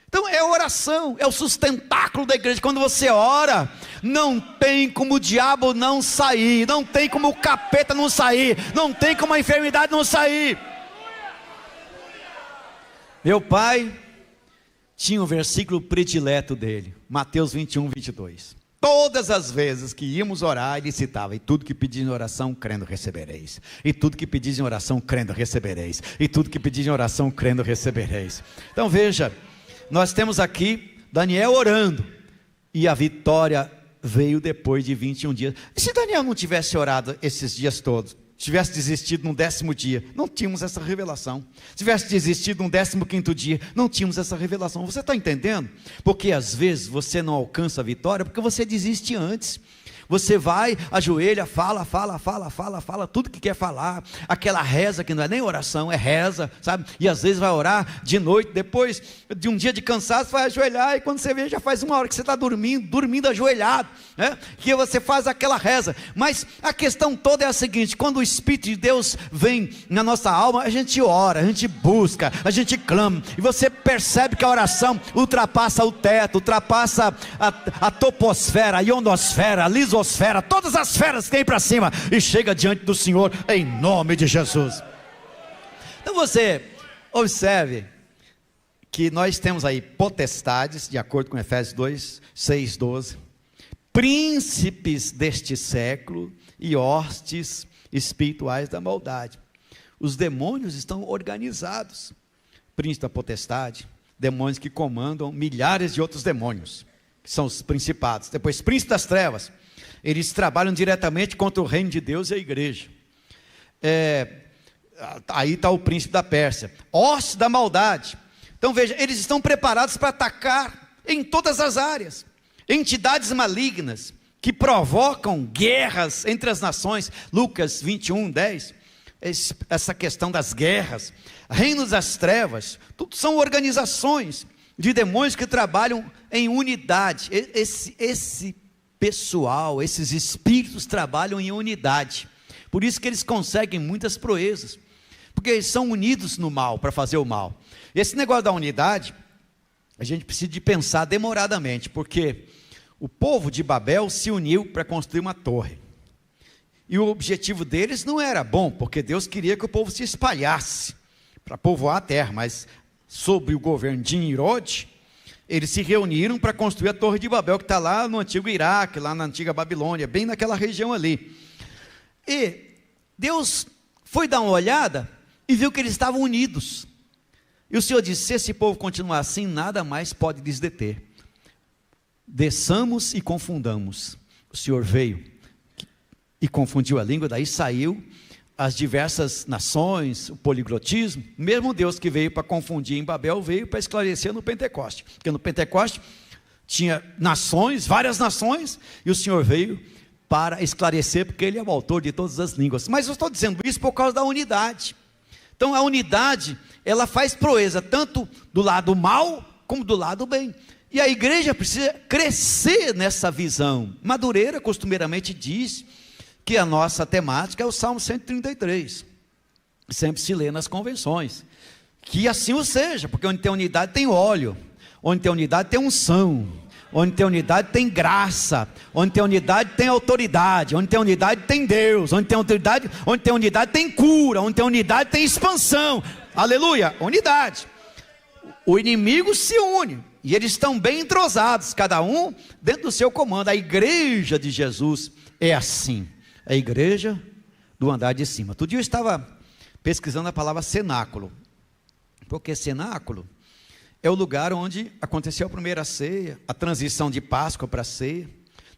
Speaker 1: Então é oração, é o sustentáculo da igreja. Quando você ora, não tem como o diabo não sair, não tem como o capeta não sair, não tem como a enfermidade não sair. Meu pai tinha um versículo predileto dele, Mateus 21, 22. Todas as vezes que íamos orar, ele citava: e tudo que pedis em oração, crendo recebereis. E tudo que pedis em oração, crendo recebereis. E tudo que pedis em oração, crendo recebereis. Então veja, nós temos aqui Daniel orando, e a vitória veio depois de 21 dias. E se Daniel não tivesse orado esses dias todos, tivesse desistido no 10º dia, não tínhamos essa revelação. Se tivesse desistido no 15º dia, não tínhamos essa revelação. Você está entendendo? Porque às vezes você não alcança a vitória porque você desiste antes. Você vai, ajoelha, fala tudo que quer falar, aquela reza que não é nem oração, é reza, sabe? E às vezes vai orar de noite, depois de um dia de cansaço, vai ajoelhar, e quando você vê, já faz uma hora que você está dormindo ajoelhado, né? Que você faz aquela reza. Mas a questão toda é a seguinte: quando o Espírito de Deus vem na nossa alma, a gente ora, a gente busca, a gente clama, e você percebe que a oração ultrapassa o teto, ultrapassa a toposfera, a ionosfera, a lisosfera, todas as feras que tem para cima, e chega diante do Senhor, em nome de Jesus. Então você observe que nós temos aí potestades, de acordo com Efésios 2, 6, 12, príncipes deste século e hostes espirituais da maldade. Os demônios estão organizados. Príncipe da potestade, demônios que comandam milhares de outros demônios, que são os principados. Depois, príncipe das trevas, eles trabalham diretamente contra o reino de Deus e a igreja. Aí está o príncipe da Pérsia, hostes da maldade. Então veja, eles estão preparados para atacar em todas as áreas, entidades malignas que provocam guerras entre as nações. Lucas 21, 10, essa questão das guerras, reinos das trevas, tudo são organizações de demônios que trabalham em unidade. Esse pessoal, esses espíritos trabalham em unidade, por isso que eles conseguem muitas proezas, porque eles são unidos no mal, para fazer o mal. Esse negócio da unidade, a gente precisa de pensar demoradamente, porque o povo de Babel se uniu para construir uma torre, e o objetivo deles não era bom, porque Deus queria que o povo se espalhasse, para povoar a terra, mas sob o governo de Nimrod, eles se reuniram para construir a torre de Babel, que está lá no antigo Iraque, lá na antiga Babilônia, bem naquela região ali. E Deus foi dar uma olhada e viu que eles estavam unidos. E o Senhor disse: se esse povo continuar assim, nada mais pode lhes deter. Desçamos e confundamos. O Senhor veio e confundiu a língua, daí saiu as diversas nações, o poliglotismo. Mesmo Deus que veio para confundir em Babel, veio para esclarecer no Pentecoste, porque no Pentecoste tinha nações, várias nações, e o Senhor veio para esclarecer, porque Ele é o autor de todas as línguas. Mas eu estou dizendo isso por causa da unidade. Então a unidade, ela faz proeza, tanto do lado mal, como do lado bem, e a igreja precisa crescer nessa visão. Madureira costumeiramente diz que a nossa temática é o Salmo 133, sempre se lê nas convenções, que assim o seja, porque onde tem unidade tem óleo, onde tem unidade tem unção, onde tem unidade tem graça, onde tem unidade tem autoridade, onde tem unidade tem Deus, onde tem unidade tem cura, onde tem unidade tem expansão, aleluia, unidade. O inimigo se une, e eles estão bem entrosados, cada um dentro do seu comando. A igreja de Jesus é assim, a igreja do andar de cima. Outro dia eu estava pesquisando a palavra cenáculo, porque cenáculo é o lugar onde aconteceu a primeira ceia, a transição de Páscoa para a ceia.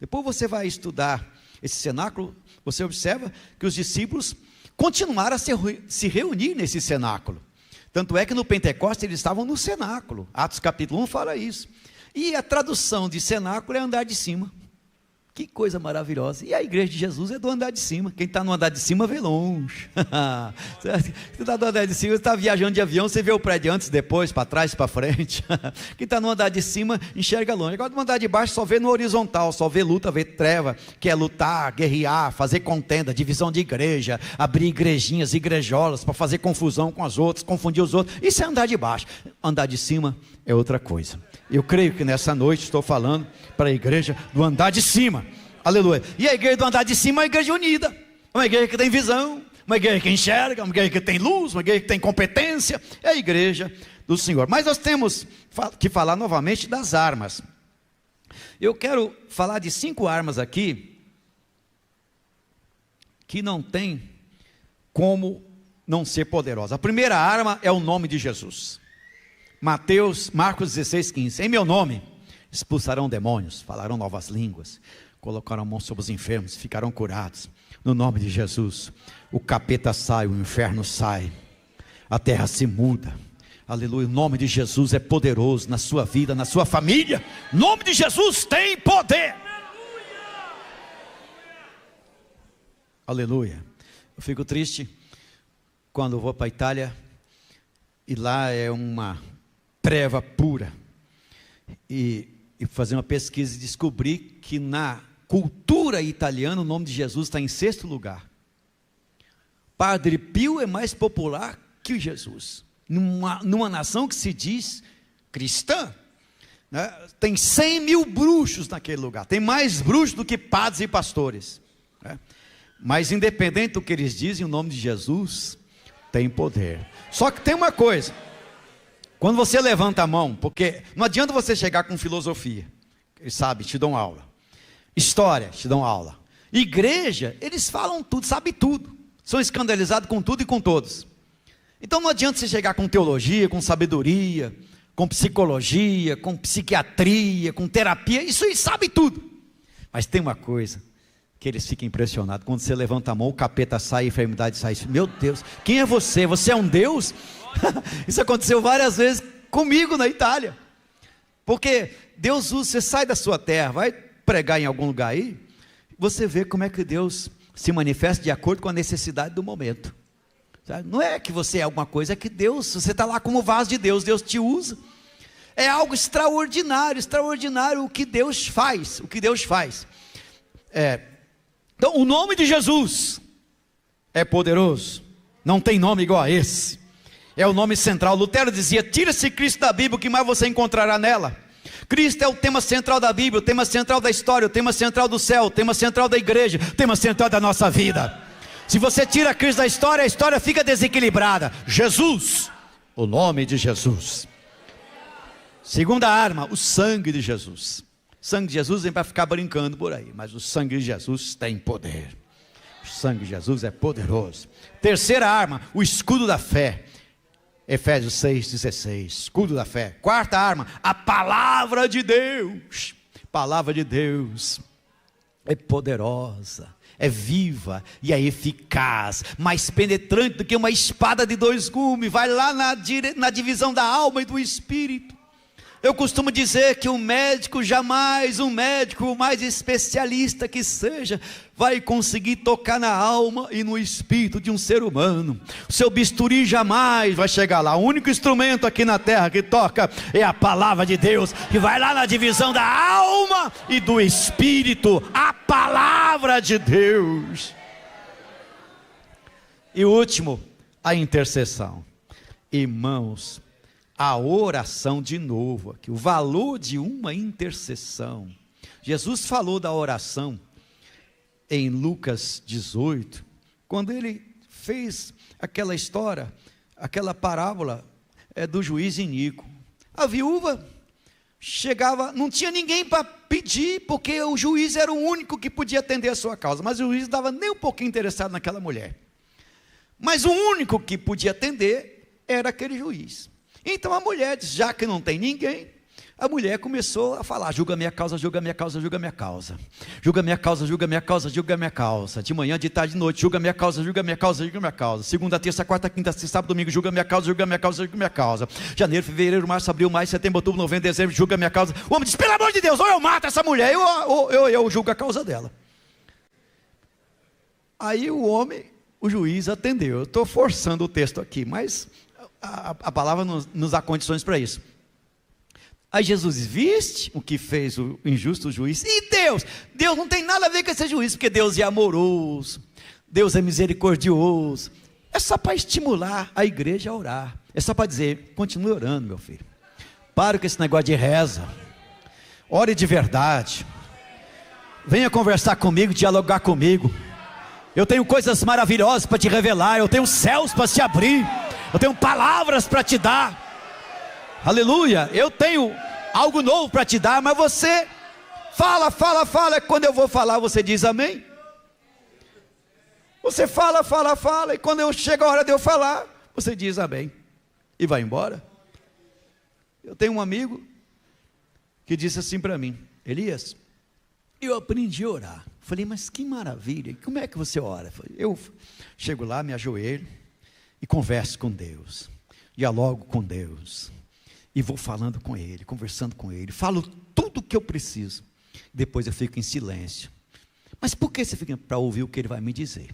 Speaker 1: Depois você vai estudar esse cenáculo, você observa que os discípulos continuaram a se reunir nesse cenáculo. Tanto é que no Pentecostes eles estavam no cenáculo. Atos capítulo 1 fala isso. E a tradução de cenáculo é andar de cima. Que coisa maravilhosa. E a igreja de Jesus é do andar de cima. Quem está no andar de cima vê longe. Você está no andar de cima, você está viajando de avião, você vê o prédio antes, depois, para trás, para frente. Quem está no andar de cima enxerga longe. Agora no andar de baixo só vê no horizontal, só vê luta, vê treva, que é lutar, guerrear, fazer contenda, divisão de igreja, abrir igrejinhas, igrejolas, para fazer confusão com as outras, confundir os outros. Isso é andar de baixo. Andar de cima é outra coisa. Eu creio que nessa noite estou falando para a igreja do andar de cima, aleluia. E a igreja do andar de cima é uma igreja unida, uma igreja que tem visão, uma igreja que enxerga, uma igreja que tem luz, uma igreja que tem competência, é a igreja do Senhor. Mas nós temos que falar novamente das armas. Eu quero falar de 5 armas aqui, que não tem como não ser poderosa. A primeira arma é o nome de Jesus. Marcos 16, 15, em meu nome expulsarão demônios, falarão novas línguas, colocaram a mão sobre os enfermos, ficaram curados. No nome de Jesus, o capeta sai, o inferno sai, a terra se muda. Aleluia, o nome de Jesus é poderoso na sua vida, na sua família. O nome de Jesus tem poder. Aleluia. Eu fico triste quando eu vou para a Itália e lá é uma treva pura. E fazer uma pesquisa e descobrir que na cultura italiana o nome de Jesus está em 6º lugar. Padre Pio é mais popular que Jesus. Numa nação que se diz cristã, né? Tem 100 mil bruxos naquele lugar. Tem mais bruxos do que padres e pastores, né? Mas independente do que eles dizem, o nome de Jesus tem poder. Só que tem uma coisa: quando você levanta a mão, porque não adianta você chegar com filosofia, eles sabem, te dão aula. História, te dão aula. Igreja, eles falam tudo, sabem tudo. São escandalizados com tudo e com todos. Então não adianta você chegar com teologia, com sabedoria, com psicologia, com psiquiatria, com terapia. Isso eles sabem tudo. Mas tem uma coisa que eles ficam impressionados: quando você levanta a mão, o capeta sai, a enfermidade sai. Meu Deus, quem é você? Você é um Deus? Isso aconteceu várias vezes comigo na Itália. Porque Deus usa, você sai da sua terra, vai pregar em algum lugar aí, você vê como é que Deus se manifesta de acordo com a necessidade do momento. Não é que você é alguma coisa, é que Deus, você está lá como vaso de Deus, Deus te usa. É algo extraordinário, extraordinário o que Deus faz, o que Deus faz. Então o nome de Jesus é poderoso, não tem nome igual a esse. É o nome central. Lutero dizia: tira-se Cristo da Bíblia, o que mais você encontrará nela? Cristo é o tema central da Bíblia, o tema central da história, o tema central do céu, o tema central da igreja, o tema central da nossa vida. Se você tira Cristo da história, a história fica desequilibrada. Jesus, o nome de Jesus. Segunda arma, o sangue de Jesus. O sangue de Jesus vem para ficar brincando por aí, mas o sangue de Jesus tem poder. O sangue de Jesus é poderoso. Terceira arma, o escudo da fé. Efésios 6,16, escudo da fé. Quarta arma, a palavra de Deus. Palavra de Deus é poderosa, é viva e é eficaz, mais penetrante do que uma espada de 2 gumes, vai lá na divisão da alma e do espírito. Eu costumo dizer que um médico jamais, um médico, o mais especialista que seja, vai conseguir tocar na alma e no espírito de um ser humano. O seu bisturi jamais vai chegar lá. O único instrumento aqui na terra que toca é a palavra de Deus, que vai lá na divisão da alma e do espírito, a palavra de Deus. E o último, a intercessão. Irmãos, a oração, de novo aqui, o valor de uma intercessão. Jesus falou da oração em Lucas 18, quando ele fez aquela história, aquela parábola do juiz iníquo. A viúva chegava, não tinha ninguém para pedir, porque o juiz era o único que podia atender a sua causa, mas o juiz não estava nem um pouquinho interessado naquela mulher. Mas o único que podia atender era aquele juiz. Então a mulher disse: já que não tem ninguém, a mulher começou a falar: julga minha causa, julga minha causa, julga minha causa, julga minha causa, julga minha causa, julga minha causa, de manhã, de tarde, de noite, julga minha causa, julga minha causa, julga minha causa, segunda, terça, quarta, quinta, sexta, sábado, domingo, julga minha causa, julga minha causa, julga minha causa, janeiro, fevereiro, março, abril, maio, setembro, outubro, novembro, dezembro, julga minha causa. O homem disse: pelo amor de Deus, ou eu mato essa mulher, eu julgo a causa dela. Aí o homem, o juiz, atendeu. Eu estou forçando o texto aqui, mas a palavra nos dá condições para isso. Aí Jesus: viste o que fez o injusto juiz? E Deus não tem nada a ver com esse juiz, porque Deus é amoroso, Deus é misericordioso. É só para estimular a igreja a orar, é só para dizer: continue orando, meu filho, para com esse negócio de reza, ore de verdade, venha conversar comigo, dialogar comigo. Eu tenho coisas maravilhosas para te revelar, eu tenho céus para te abrir, eu tenho palavras para te dar. Aleluia, eu tenho algo novo para te dar, mas você fala, quando eu vou falar você diz amém. Você fala, e quando chega a hora de eu falar, você diz amém, e vai embora. Eu tenho um amigo que disse assim para mim: Elias, eu aprendi a orar. Falei, mas que maravilha, como é que você ora? Eu chego lá, me ajoelho e converso com Deus, dialogo com Deus, e vou falando com Ele, conversando com Ele, falo tudo o que eu preciso, depois eu fico em silêncio. Mas por que você fica? Para ouvir o que Ele vai me dizer.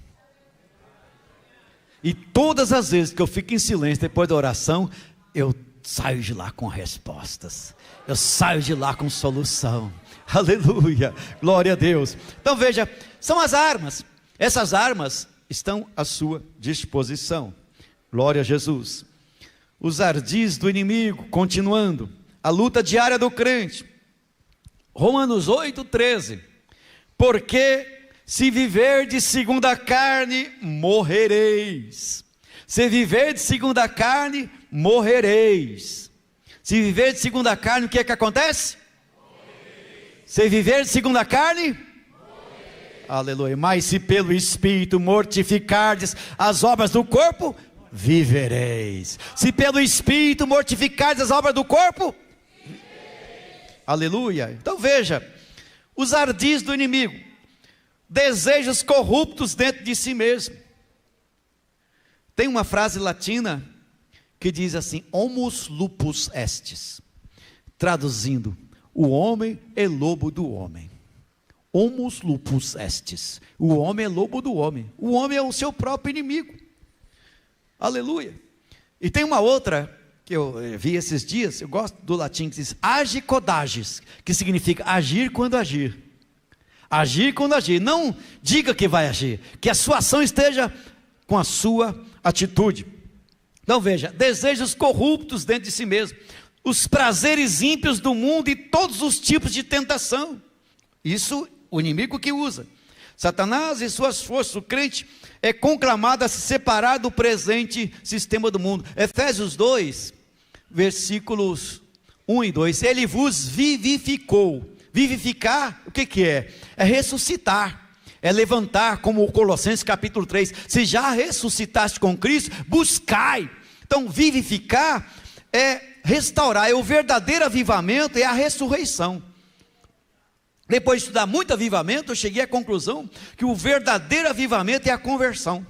Speaker 1: E todas as vezes que eu fico em silêncio depois da oração, eu saio de lá com respostas, eu saio de lá com solução. Aleluia, glória a Deus. Então veja, são as armas, essas armas estão à sua disposição. Glória a Jesus. Os ardis do inimigo, continuando, a luta diária do crente. Romanos 8:13. Porque se viverdes segundo a carne, morrereis. Se viverdes segundo a carne, morrereis. Se viverdes segundo a carne, o que é que acontece? Se viverdes segundo a carne, morrereis. Aleluia. Mas se pelo Espírito mortificardes as obras do corpo, vivereis. Se pelo Espírito mortificardes as obras do corpo, vivereis. Aleluia. Então veja, os ardis do inimigo, desejos corruptos dentro de si mesmo. Tem uma frase latina que diz assim: homus lupus estis, traduzindo, o homem é lobo do homem. Homus lupus estis, o homem é lobo do homem, o homem é o seu próprio inimigo. Aleluia. E tem uma outra que eu vi esses dias, eu gosto do latim, que diz age codages, que significa agir quando agir. Agir quando agir, não diga que vai agir, que a sua ação esteja com a sua atitude. Então veja, desejos corruptos dentro de si mesmo, os prazeres ímpios do mundo e todos os tipos de tentação. Isso o inimigo que usa. Satanás e suas forças, o crente é conclamado a se separar do presente sistema do mundo. Efésios 2, versículos 1 e 2, ele vos vivificou. Vivificar, o que é? É ressuscitar, é levantar, como o Colossenses capítulo 3, se já ressuscitaste com Cristo, buscai. Então vivificar é restaurar, é o verdadeiro avivamento, é a ressurreição. Depois de estudar muito avivamento, eu cheguei à conclusão que o verdadeiro avivamento é a conversão.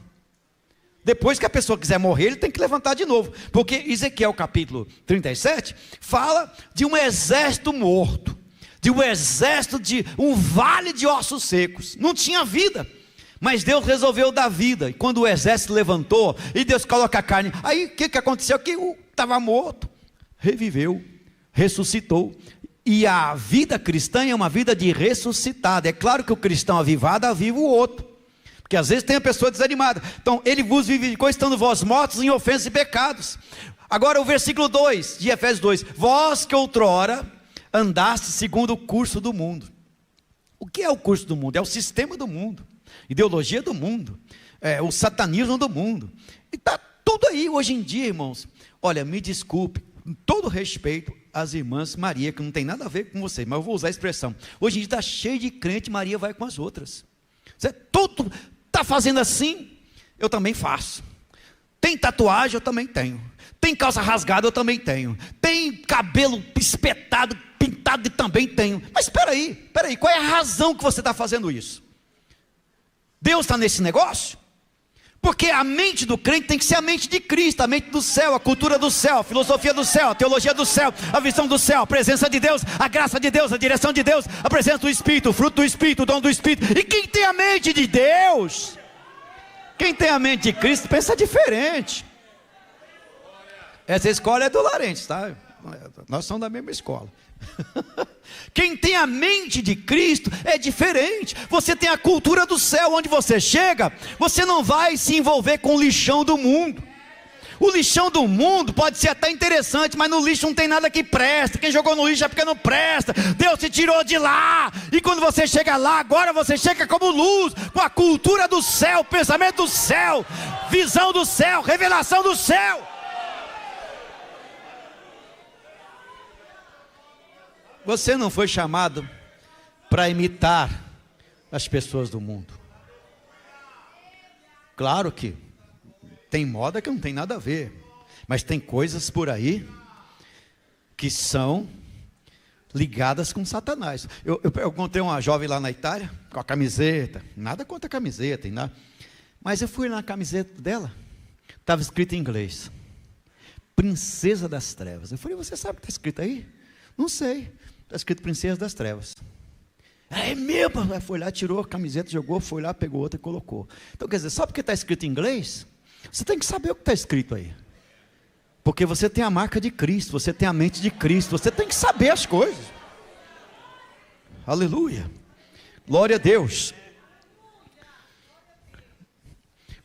Speaker 1: Depois que a pessoa quiser morrer, ele tem que levantar de novo, porque Ezequiel capítulo 37, fala de um exército morto, de um exército, de um vale de ossos secos, não tinha vida, mas Deus resolveu dar vida, e quando o exército levantou, e Deus coloca a carne, aí o que aconteceu? Que estava morto, reviveu, ressuscitou. E a vida cristã é uma vida de ressuscitado. É claro que o cristão avivado aviva o outro, porque às vezes tem a pessoa desanimada. Então ele vos vivificou, estando vós mortos em ofensas e pecados. Agora o versículo 2 de Efésios 2, vós que outrora andaste segundo o curso do mundo. O que é o curso do mundo? É o sistema do mundo, ideologia do mundo, o satanismo do mundo, e está tudo aí hoje em dia, irmãos. Olha, me desculpe, com todo respeito às irmãs Maria, que não tem nada a ver com você, mas eu vou usar a expressão, hoje em dia está cheio de crente, Maria vai com as outras. Você todo está fazendo assim, eu também faço. Tem tatuagem, eu também tenho. Tem calça rasgada, eu também tenho. Tem cabelo espetado, pintado, eu também tenho. Mas espera aí, qual é a razão que você está fazendo isso? Deus está nesse negócio? Porque a mente do crente tem que ser a mente de Cristo, a mente do céu, a cultura do céu, a filosofia do céu, a teologia do céu, a visão do céu, a presença de Deus, a graça de Deus, a direção de Deus, a presença do Espírito, o fruto do Espírito, o dom do Espírito. E quem tem a mente de Deus, quem tem a mente de Cristo, pensa diferente. Essa escola é do Larentes, tá? Nós somos da mesma escola. Quem tem a mente de Cristo é diferente. Você tem a cultura do céu, onde você chega, você não vai se envolver com o lixão do mundo. O lixão do mundo pode ser até interessante, mas no lixo não tem nada que presta. Quem jogou no lixo é porque não presta. Deus te tirou de lá, e quando você chega lá, agora você chega como luz, com a cultura do céu, pensamento do céu, visão do céu, revelação do céu. Você não foi chamado para imitar as pessoas do mundo. Claro que tem moda que não tem nada a ver, mas tem coisas por aí que são ligadas com Satanás. Eu encontrei uma jovem lá na Itália, com a camiseta, nada contra a camiseta, nada. Mas eu fui na camiseta dela, estava escrito em inglês, Princesa das Trevas. Eu falei, você sabe o que está escrito aí? Não sei, está escrito Princesa das Trevas. É mesmo? Ela foi lá, tirou a camiseta, jogou, foi lá, pegou outra e colocou. Então quer dizer, só porque está escrito em inglês, você tem que saber o que está escrito aí. Porque você tem a marca de Cristo, você tem a mente de Cristo, você tem que saber as coisas. Aleluia. Glória a Deus.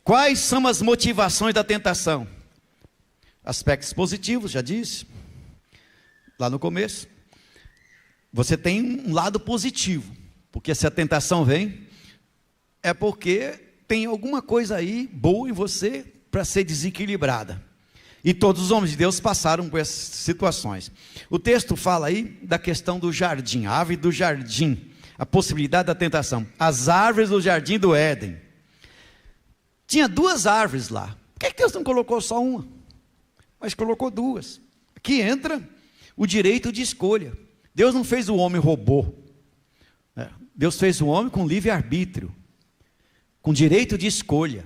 Speaker 1: Quais são as motivações da tentação? Aspectos positivos, já disse, lá no começo. Você tem um lado positivo, porque se a tentação vem, é porque tem alguma coisa aí boa em você para ser desequilibrada. E todos os homens de Deus passaram por essas situações. O texto fala aí da questão do jardim, a árvore do jardim, a possibilidade da tentação. As árvores do jardim do Éden. Tinha 2 árvores lá. Por que Deus não colocou só uma? Mas colocou 2. Aqui entra o direito de escolha. Deus não fez o homem robô. Deus fez o homem com livre-arbítrio, com direito de escolha.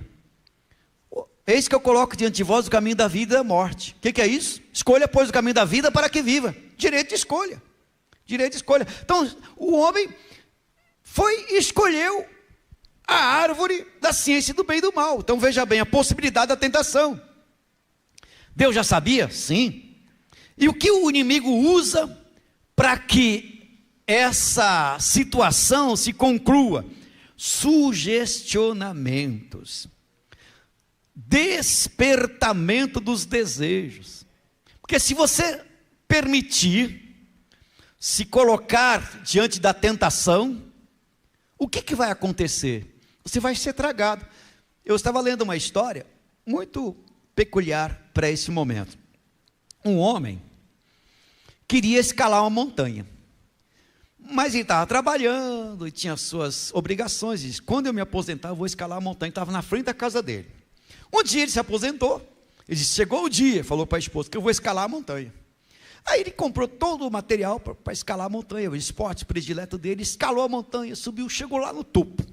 Speaker 1: Eis que eu coloco diante de vós o caminho da vida e da morte. O que é isso? Escolha, pois, o caminho da vida para que viva. Direito de escolha. Direito de escolha. Então, o homem foi e escolheu a árvore da ciência do bem e do mal. Então, veja bem, a possibilidade da tentação. Deus já sabia? Sim. E o que o inimigo usa para que essa situação se conclua? Sugestionamentos. Despertamento dos desejos. Porque se você permitir se colocar diante da tentação, o que vai acontecer? Você vai ser tragado. Eu estava lendo uma história muito peculiar para esse momento. Um homem queria escalar uma montanha, mas ele estava trabalhando e tinha suas obrigações. Ele disse, quando eu me aposentar eu vou escalar a montanha. Estava na frente da casa dele. Um dia ele se aposentou, ele disse, chegou o dia, falou para a esposa, que eu vou escalar a montanha. Aí ele comprou todo o material para escalar a montanha, o esporte predileto dele, escalou a montanha, subiu, chegou lá no topo.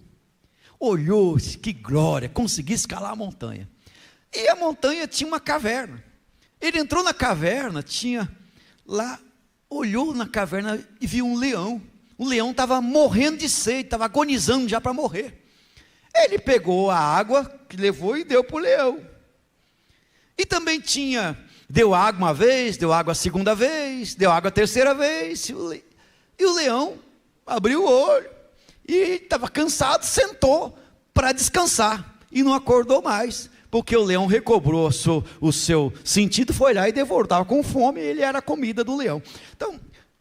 Speaker 1: Olhou, disse, que glória, consegui escalar a montanha. E a montanha tinha uma caverna. Ele entrou na caverna, tinha lá, olhou na caverna e viu um leão. O leão estava morrendo de sede, estava agonizando já para morrer. Ele pegou a água que levou e deu para o leão. E também deu água uma vez, deu água a segunda vez, deu água a terceira vez. E o leão abriu o olho e estava cansado, sentou para descansar. E não acordou mais, porque o leão recobrou o seu sentido, foi lá e devorou, estava com fome, e ele era a comida do leão. Então,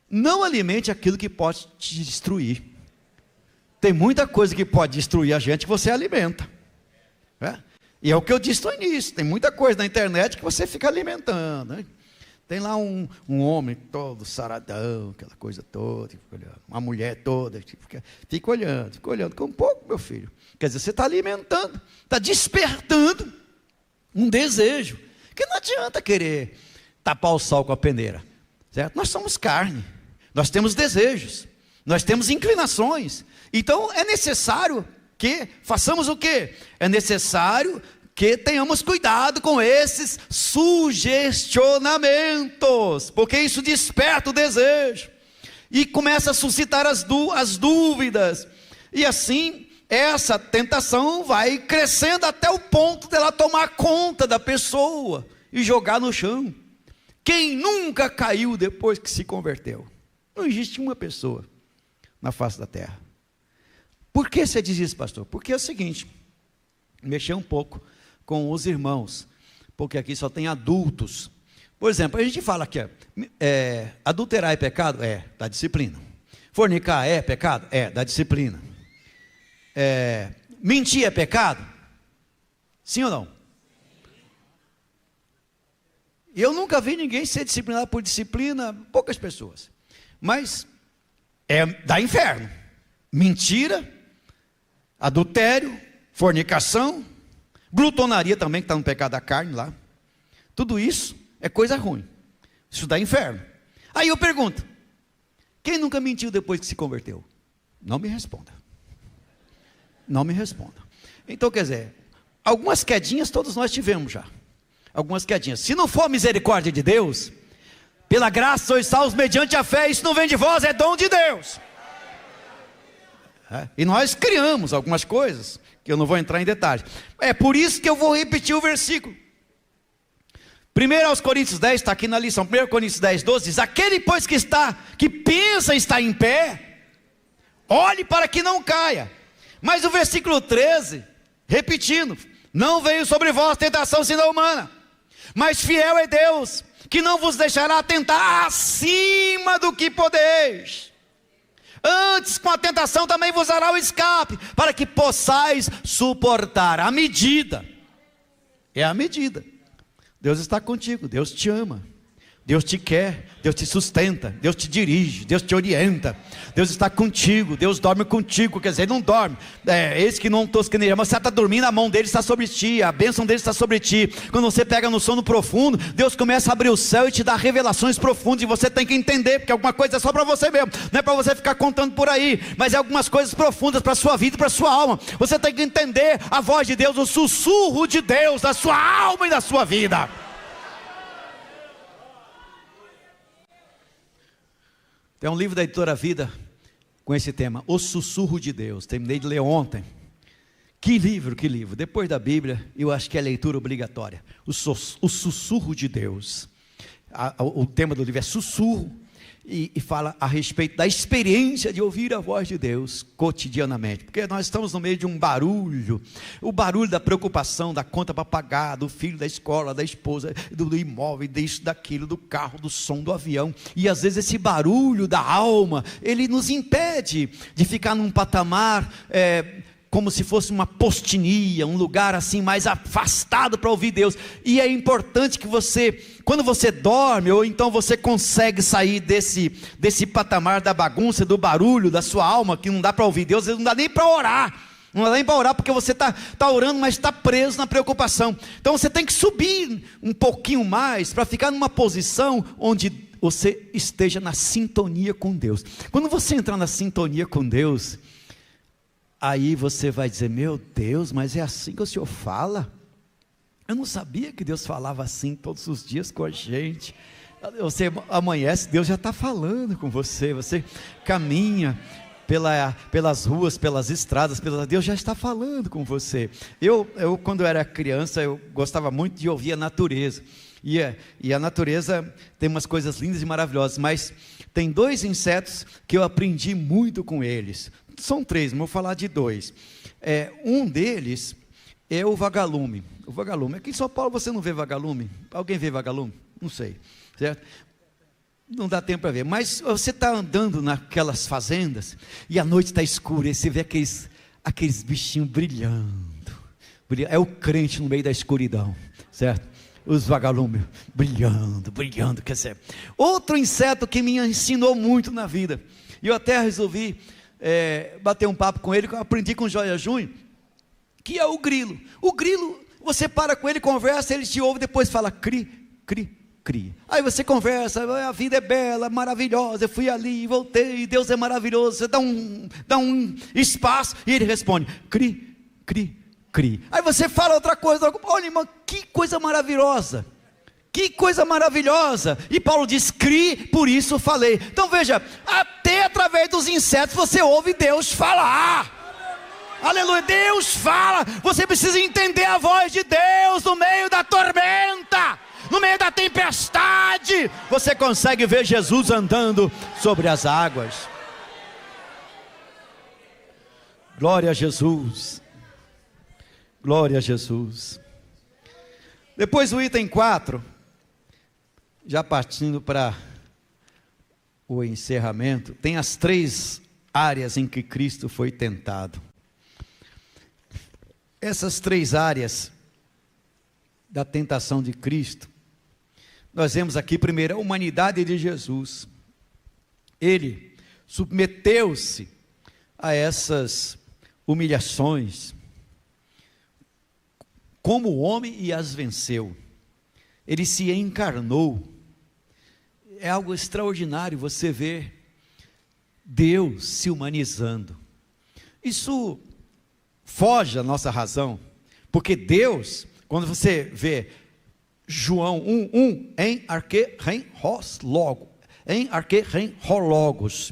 Speaker 1: não alimente aquilo que pode te destruir. Tem muita coisa que pode destruir a gente que você alimenta. E é o que eu disse no início, tem muita coisa na internet que você fica alimentando. Né? Tem lá um homem todo saradão, aquela coisa toda, fica olhando, uma mulher toda, fica olhando, com um pouco, meu filho. Quer dizer, você está alimentando, está despertando um desejo, que não adianta querer tapar o sol com a peneira, certo? Nós somos carne, nós temos desejos, nós temos inclinações, então é necessário que façamos o quê? É necessário que tenhamos cuidado com esses sugestionamentos, porque isso desperta o desejo, e começa a suscitar as dúvidas, e assim, essa tentação vai crescendo até o ponto dela tomar conta da pessoa, e jogar no chão. Quem nunca caiu depois que se converteu? Não existe uma pessoa na face da terra. Por que você diz isso, pastor? Porque é o seguinte, mexer um pouco com os irmãos, porque aqui só tem adultos. Por exemplo, a gente fala que adulterar é pecado? É, da disciplina. Fornicar é pecado? É, da disciplina. Mentir é pecado? Sim ou não? Eu nunca vi ninguém ser disciplinado por disciplina, poucas pessoas. Mas dá inferno. Mentira, adultério, fornicação, glutonaria também, que está no pecado da carne lá. Tudo isso é coisa ruim. Isso dá inferno. Aí eu pergunto, Quem nunca mentiu depois que se converteu? Não me responda. Não me responda. Então, quer dizer, algumas quedinhas todos nós tivemos já. Algumas quedinhas. Se não for a misericórdia de Deus, pela graça sois salvos mediante a fé, isso não vem de vós, é dom de Deus. E nós criamos algumas coisas, que eu não vou entrar em detalhes. É por isso que eu vou repetir o versículo. 1 Coríntios 10, está aqui na lição. 1 Coríntios 10, 12, diz: aquele pois que pensa estar em pé, olhe para que não caia. Mas o versículo 13, repetindo: não veio sobre vós tentação senão humana, mas fiel é Deus, que não vos deixará tentar acima do que podeis. Antes, com a tentação também vos dará o escape, para que possais suportar. A medida, é a medida. Deus está contigo, Deus te ama, Deus te quer, Deus te sustenta, Deus te dirige, Deus te orienta, Deus está contigo, Deus dorme contigo, quer dizer, Ele não dorme, esse que não tosqueneja, mas você está dormindo, a mão dele está sobre ti, a bênção dele está sobre ti. Quando você pega no sono profundo, Deus começa a abrir o céu e te dá revelações profundas, e você tem que entender, porque alguma coisa é só para você mesmo, não é para você ficar contando por aí, mas é algumas coisas profundas para a sua vida e para a sua alma. Você tem que entender a voz de Deus, o sussurro de Deus da sua alma e da sua vida. Tem um livro da editora Vida com esse tema, O Sussurro de Deus. Terminei de ler ontem. Que livro, que livro. Depois da Bíblia, eu acho que é leitura obrigatória. O Sussurro de Deus. O tema do livro é sussurro. E fala a respeito da experiência de ouvir a voz de Deus cotidianamente, porque nós estamos no meio de um barulho, o barulho da preocupação, da conta para pagar, do filho, da escola, da esposa, do imóvel, disso, daquilo, do carro, do som, do avião, e às vezes esse barulho da alma, ele nos impede de ficar num patamar, como se fosse uma postinia, um lugar assim mais afastado para ouvir Deus. E é importante que você, quando você dorme, ou então você consegue sair desse patamar da bagunça, do barulho da sua alma, que não dá para ouvir Deus, não dá nem para orar. Não dá nem para orar, porque você está orando, mas está preso na preocupação. Então você tem que subir um pouquinho mais, para ficar numa posição onde você esteja na sintonia com Deus. Quando você entrar na sintonia com Deus, aí você vai dizer: meu Deus, mas é assim que o Senhor fala? Eu não sabia que Deus falava assim todos os dias com a gente. Você amanhece, Deus já está falando com você. Você caminha pelas ruas, pelas estradas, Deus já está falando com você. Eu quando eu era criança, eu gostava muito de ouvir a natureza. E a natureza tem umas coisas lindas e maravilhosas, mas tem dois insetos que eu aprendi muito com eles. São três, mas vou falar de dois. Um deles é o vagalume. O vagalume, aqui em São Paulo você não vê vagalume? Alguém vê vagalume? Não sei, certo? Não dá tempo para ver, mas você está andando naquelas fazendas, e a noite está escura, e você vê aqueles bichinhos brilhando. É o crente no meio da escuridão, certo? Os vagalumes brilhando, quer dizer. Outro inseto que me ensinou muito na vida, e eu até resolvi bater um papo com ele, que eu aprendi com o Joia Júnior, que é o grilo. O grilo, você para com ele, conversa, ele te ouve, depois fala cri, cri, cri. Aí você conversa: a vida é bela, maravilhosa, eu fui ali, voltei, Deus é maravilhoso. Você dá um espaço, e ele responde cri, cri, cri. Aí você fala outra coisa: olha, irmão, que coisa maravilhosa, que coisa maravilhosa. E Paulo diz cri, por isso falei. Então veja, até através dos insetos você ouve Deus falar. Aleluia, Deus fala. Você precisa entender a voz de Deus no meio da tormenta, no meio da tempestade. Você consegue ver Jesus andando sobre as águas. Glória a Jesus, glória a Jesus. Depois o item 4, já partindo para o encerramento, tem as 3 áreas em que Cristo foi tentado. Essas 3 áreas da tentação de Cristo, nós vemos aqui primeiro a humanidade de Jesus. Ele submeteu-se a essas humilhações como homem e as venceu. Ele se encarnou. É algo extraordinário você ver Deus se humanizando. Isso foge da nossa razão, porque Deus, quando você vê João 1:1, em arque rem hos logo, em arque rem ho logos,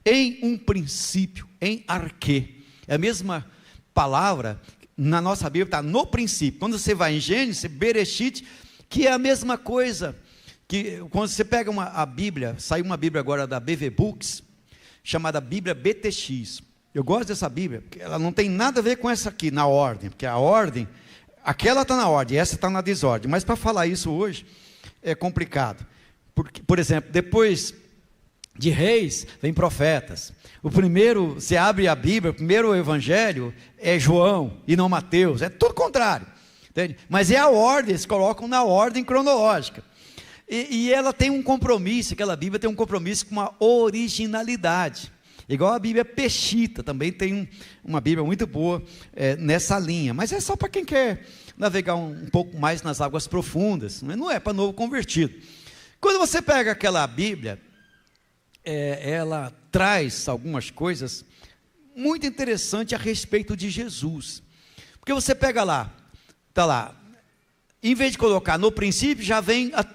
Speaker 1: em um princípio, em arque, é a mesma palavra, na nossa Bíblia está no princípio. Quando você vai em Gênesis, Bereshit, que é a mesma coisa, que quando você pega a Bíblia, saiu uma Bíblia agora da BV Books, chamada Bíblia BTX, eu gosto dessa Bíblia, porque ela não tem nada a ver com essa aqui, na ordem, porque a ordem, aquela está na ordem, essa está na desordem, mas para falar isso hoje, é complicado, porque, por exemplo, depois de reis, vem profetas, o primeiro, você abre a Bíblia, o primeiro evangelho é João, e não Mateus, é tudo contrário, entende? Mas é a ordem, eles colocam na ordem cronológica, e ela tem um compromisso, aquela Bíblia tem um compromisso com uma originalidade, igual a Bíblia Peshitta, também tem uma Bíblia muito boa nessa linha, mas é só para quem quer navegar um pouco mais nas águas profundas, não é para novo convertido. Quando você pega aquela Bíblia, ela traz algumas coisas muito interessantes a respeito de Jesus, porque você pega lá, está lá, em vez de colocar no princípio, já vem a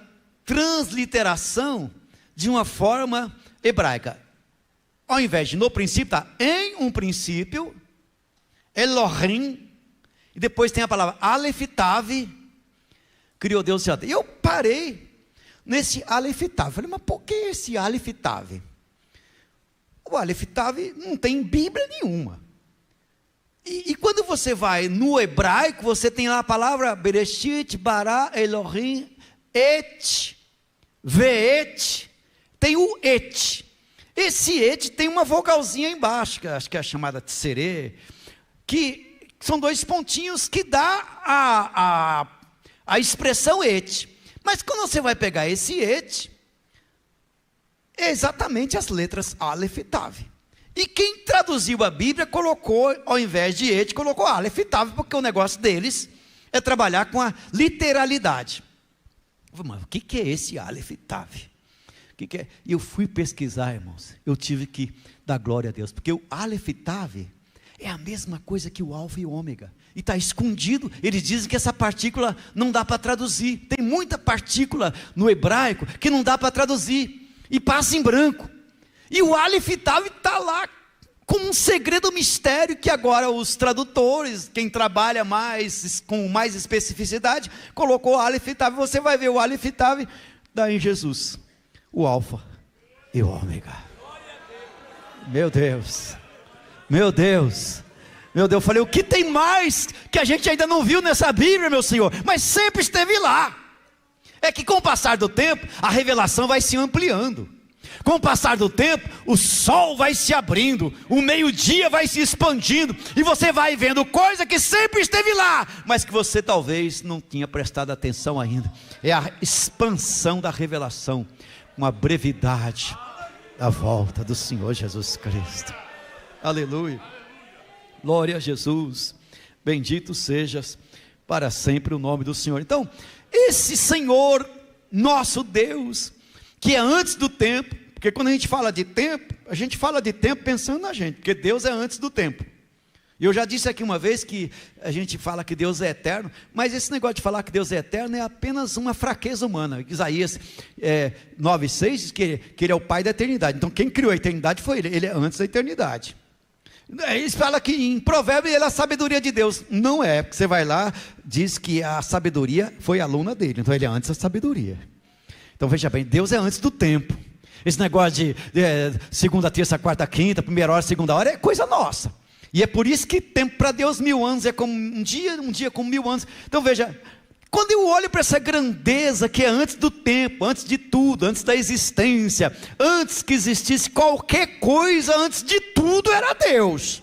Speaker 1: transliteração de uma forma hebraica, ao invés de no princípio, está em um princípio, Elohim, e depois tem a palavra Aleph Tav, criou Deus, e eu parei nesse Aleph Tav, falei, mas por que esse Aleph Tav? O Aleph Tav não tem Bíblia nenhuma, e quando você vai no hebraico, você tem lá a palavra Bereshit, Bara, Elohim, Et, Veet, tem o Et, esse Et tem uma vogalzinha embaixo, que acho que é chamada tserê, que são dois pontinhos que dá a expressão Et, mas quando você vai pegar esse Et, é exatamente as letras Aleph Tav, e quem traduziu a Bíblia colocou, ao invés de Et, colocou Aleph Tav, porque o negócio deles é trabalhar com a literalidade. Mas o que é esse Aleph Tav? E eu fui pesquisar, irmãos, eu tive que dar glória a Deus, porque o Aleph Tav é a mesma coisa que o Alfa e o Ômega, e está escondido. Eles dizem que essa partícula não dá para traduzir, tem muita partícula no hebraico que não dá para traduzir, e passa em branco, e o Aleph Tav está lá, como um segredo mistério, que agora os tradutores, quem trabalha mais, com mais especificidade, colocou o Aleph Tav. Você vai ver o Aleph Tav, dá em Jesus, o Alfa e o Ômega. Meu Deus, meu Deus, meu Deus, eu falei, o que tem mais que a gente ainda não viu nessa Bíblia, meu Senhor, mas sempre esteve lá. É que com o passar do tempo, a revelação vai se ampliando, com o passar do tempo, o sol vai se abrindo, o meio-dia vai se expandindo, e você vai vendo coisa que sempre esteve lá, mas que você talvez não tinha prestado atenção ainda. É a expansão da revelação, uma brevidade da volta do Senhor Jesus Cristo. Aleluia, glória a Jesus, bendito sejas para sempre o nome do Senhor. Então, esse Senhor, nosso Deus, que é antes do tempo, porque quando a gente fala de tempo, a gente fala de tempo pensando na gente, porque Deus é antes do tempo. E eu já disse aqui uma vez que a gente fala que Deus é eterno, mas esse negócio de falar que Deus é eterno é apenas uma fraqueza humana. Isaías 9,6 diz que Ele é o Pai da eternidade. Então quem criou a eternidade foi Ele, Ele é antes da eternidade. Eles falam que em Provérbios Ele é a sabedoria de Deus. Não é, porque você vai lá, diz que a sabedoria foi aluna dele, então Ele é antes da sabedoria. Então veja bem, Deus é antes do tempo. Esse negócio de segunda, terça, quarta, quinta, primeira hora, segunda hora, é coisa nossa. E é por isso que tempo para Deus 1000 anos é como um dia como 1000 anos. Então veja, quando eu olho para essa grandeza que é antes do tempo, antes de tudo, antes da existência, antes que existisse qualquer coisa, antes de tudo era Deus.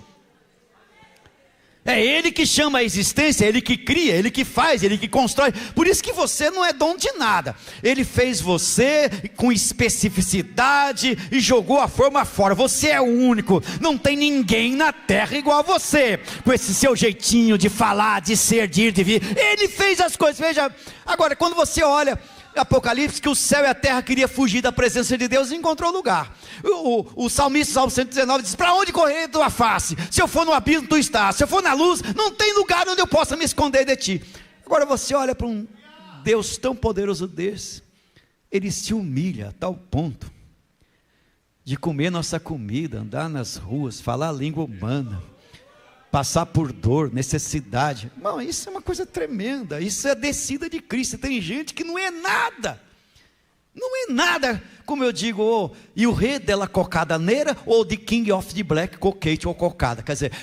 Speaker 1: É Ele que chama a existência, Ele que cria, Ele que faz, Ele que constrói. Por isso que você não é dono de nada. Ele fez você com especificidade e jogou a forma fora. Você é o único, não tem ninguém na terra igual a você, com esse seu jeitinho de falar, de ser, de ir, de vir. Ele fez as coisas. Veja, agora quando você olha Apocalipse, que o céu e a terra queria fugir da presença de Deus e encontrou lugar. O salmista, Salmo 119, diz: para onde correr tua face? Se eu for no abismo, tu estás. Se eu for na luz, não tem lugar onde eu possa me esconder de ti. Agora você olha para um Deus tão poderoso desse, ele se humilha a tal ponto de comer nossa comida, andar nas ruas, falar a língua humana, passar por dor, necessidade. Irmão, isso é uma coisa tremenda. Isso é a descida de Cristo. Tem gente que não é nada, como eu digo, e o rei dela cocada neira, ou de King of the Black coquete ou cocada. Quer dizer,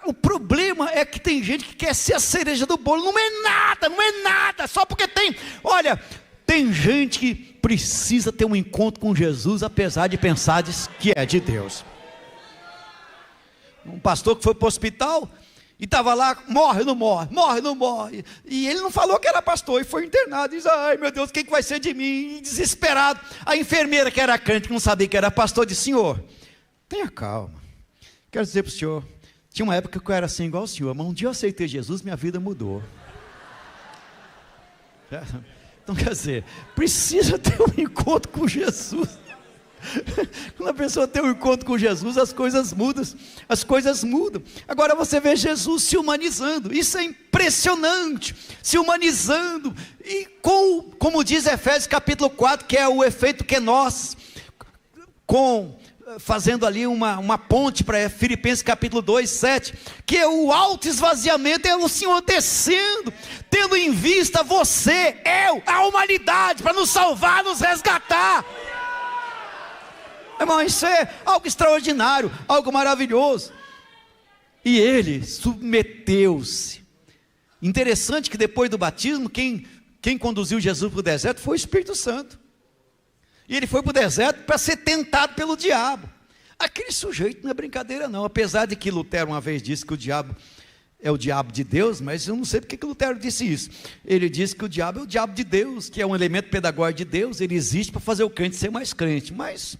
Speaker 1: o problema é que tem gente que quer ser a cereja do bolo. Não é nada, só porque tem. Olha, tem gente que precisa ter um encontro com Jesus, apesar de pensar que é de Deus. Um pastor que foi para o hospital e estava lá: morre, não morre. E ele não falou que era pastor e foi internado. Diz: ai meu Deus, o que vai ser de mim? E desesperado. A enfermeira, que era crente, que não sabia que era pastor, disse: senhor, tenha calma. Quero dizer para o senhor, tinha uma época que eu era assim igual o senhor, mas um dia eu aceitei Jesus, minha vida mudou. Então quer dizer, precisa ter um encontro com Jesus. Quando a pessoa tem um encontro com Jesus, as coisas mudam. Agora você vê Jesus se humanizando. Isso é impressionante. Se humanizando. E como diz Efésios capítulo 4, que é o efeito que nós, fazendo ali uma ponte para Filipenses capítulo 2, 7, que é o alto esvaziamento, é o Senhor descendo, tendo em vista você, a humanidade, para nos salvar, nos resgatar. Irmão, isso é algo extraordinário, algo maravilhoso. E ele submeteu-se. Interessante que depois do batismo, quem conduziu Jesus para o deserto foi o Espírito Santo. E ele foi para o deserto para ser tentado pelo diabo. Aquele sujeito não é brincadeira não, apesar de que Lutero uma vez disse que o diabo é o diabo de Deus, mas eu não sei porque que Lutero disse isso. Ele disse que o diabo é o diabo de Deus, que é um elemento pedagógico de Deus, ele existe para fazer o crente ser mais crente, mas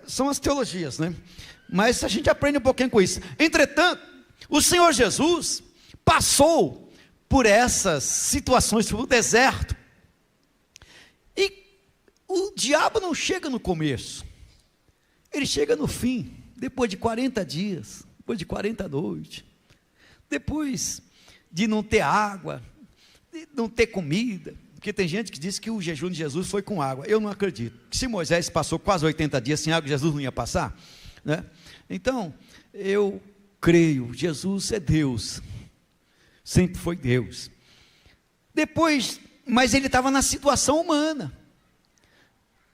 Speaker 1: são as teologias, né? Mas a gente aprende um pouquinho com isso. Entretanto, o Senhor Jesus passou por essas situações, pelo deserto, e o diabo não chega no começo, ele chega no fim, depois de 40 dias, depois de 40 noites, depois de não ter água, de não ter comida. Porque tem gente que diz que o jejum de Jesus foi com água. Eu não acredito. Se Moisés passou quase 80 dias sem água, Jesus não ia passar, né? Então, eu creio, Jesus é Deus, sempre foi Deus. Depois, mas ele estava na situação humana.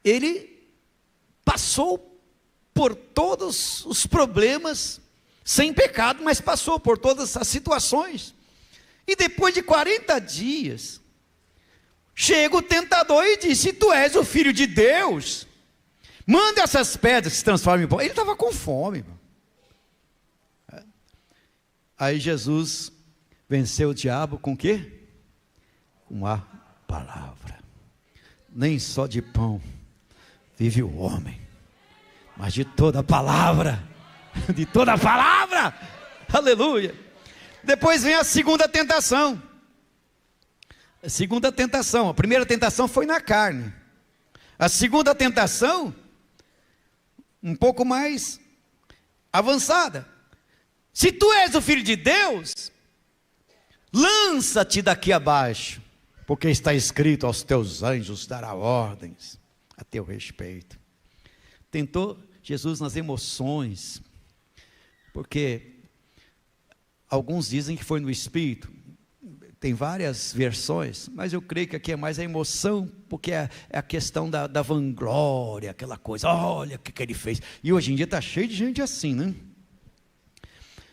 Speaker 1: Ele passou por todos os problemas, sem pecado, mas passou por todas as situações. E depois de 40 dias, chega o tentador e diz: se tu és o filho de Deus, manda essas pedras que se transformem em pão. Ele estava com fome, irmão. Aí Jesus venceu o diabo com o quê? Com a palavra. Nem só de pão vive o homem, mas de toda a palavra. De toda a palavra. Aleluia. Depois vem a segunda tentação. A primeira tentação foi na carne. A segunda tentação, um pouco mais avançada: se tu és o filho de Deus, lança-te daqui abaixo, porque está escrito: aos teus anjos dará ordens a teu respeito. Tentou Jesus nas emoções, porque alguns dizem que foi no Espírito. Tem várias versões, mas eu creio que aqui é mais a emoção, porque é a questão da vanglória, aquela coisa: olha o que ele fez. E hoje em dia está cheio de gente assim, né?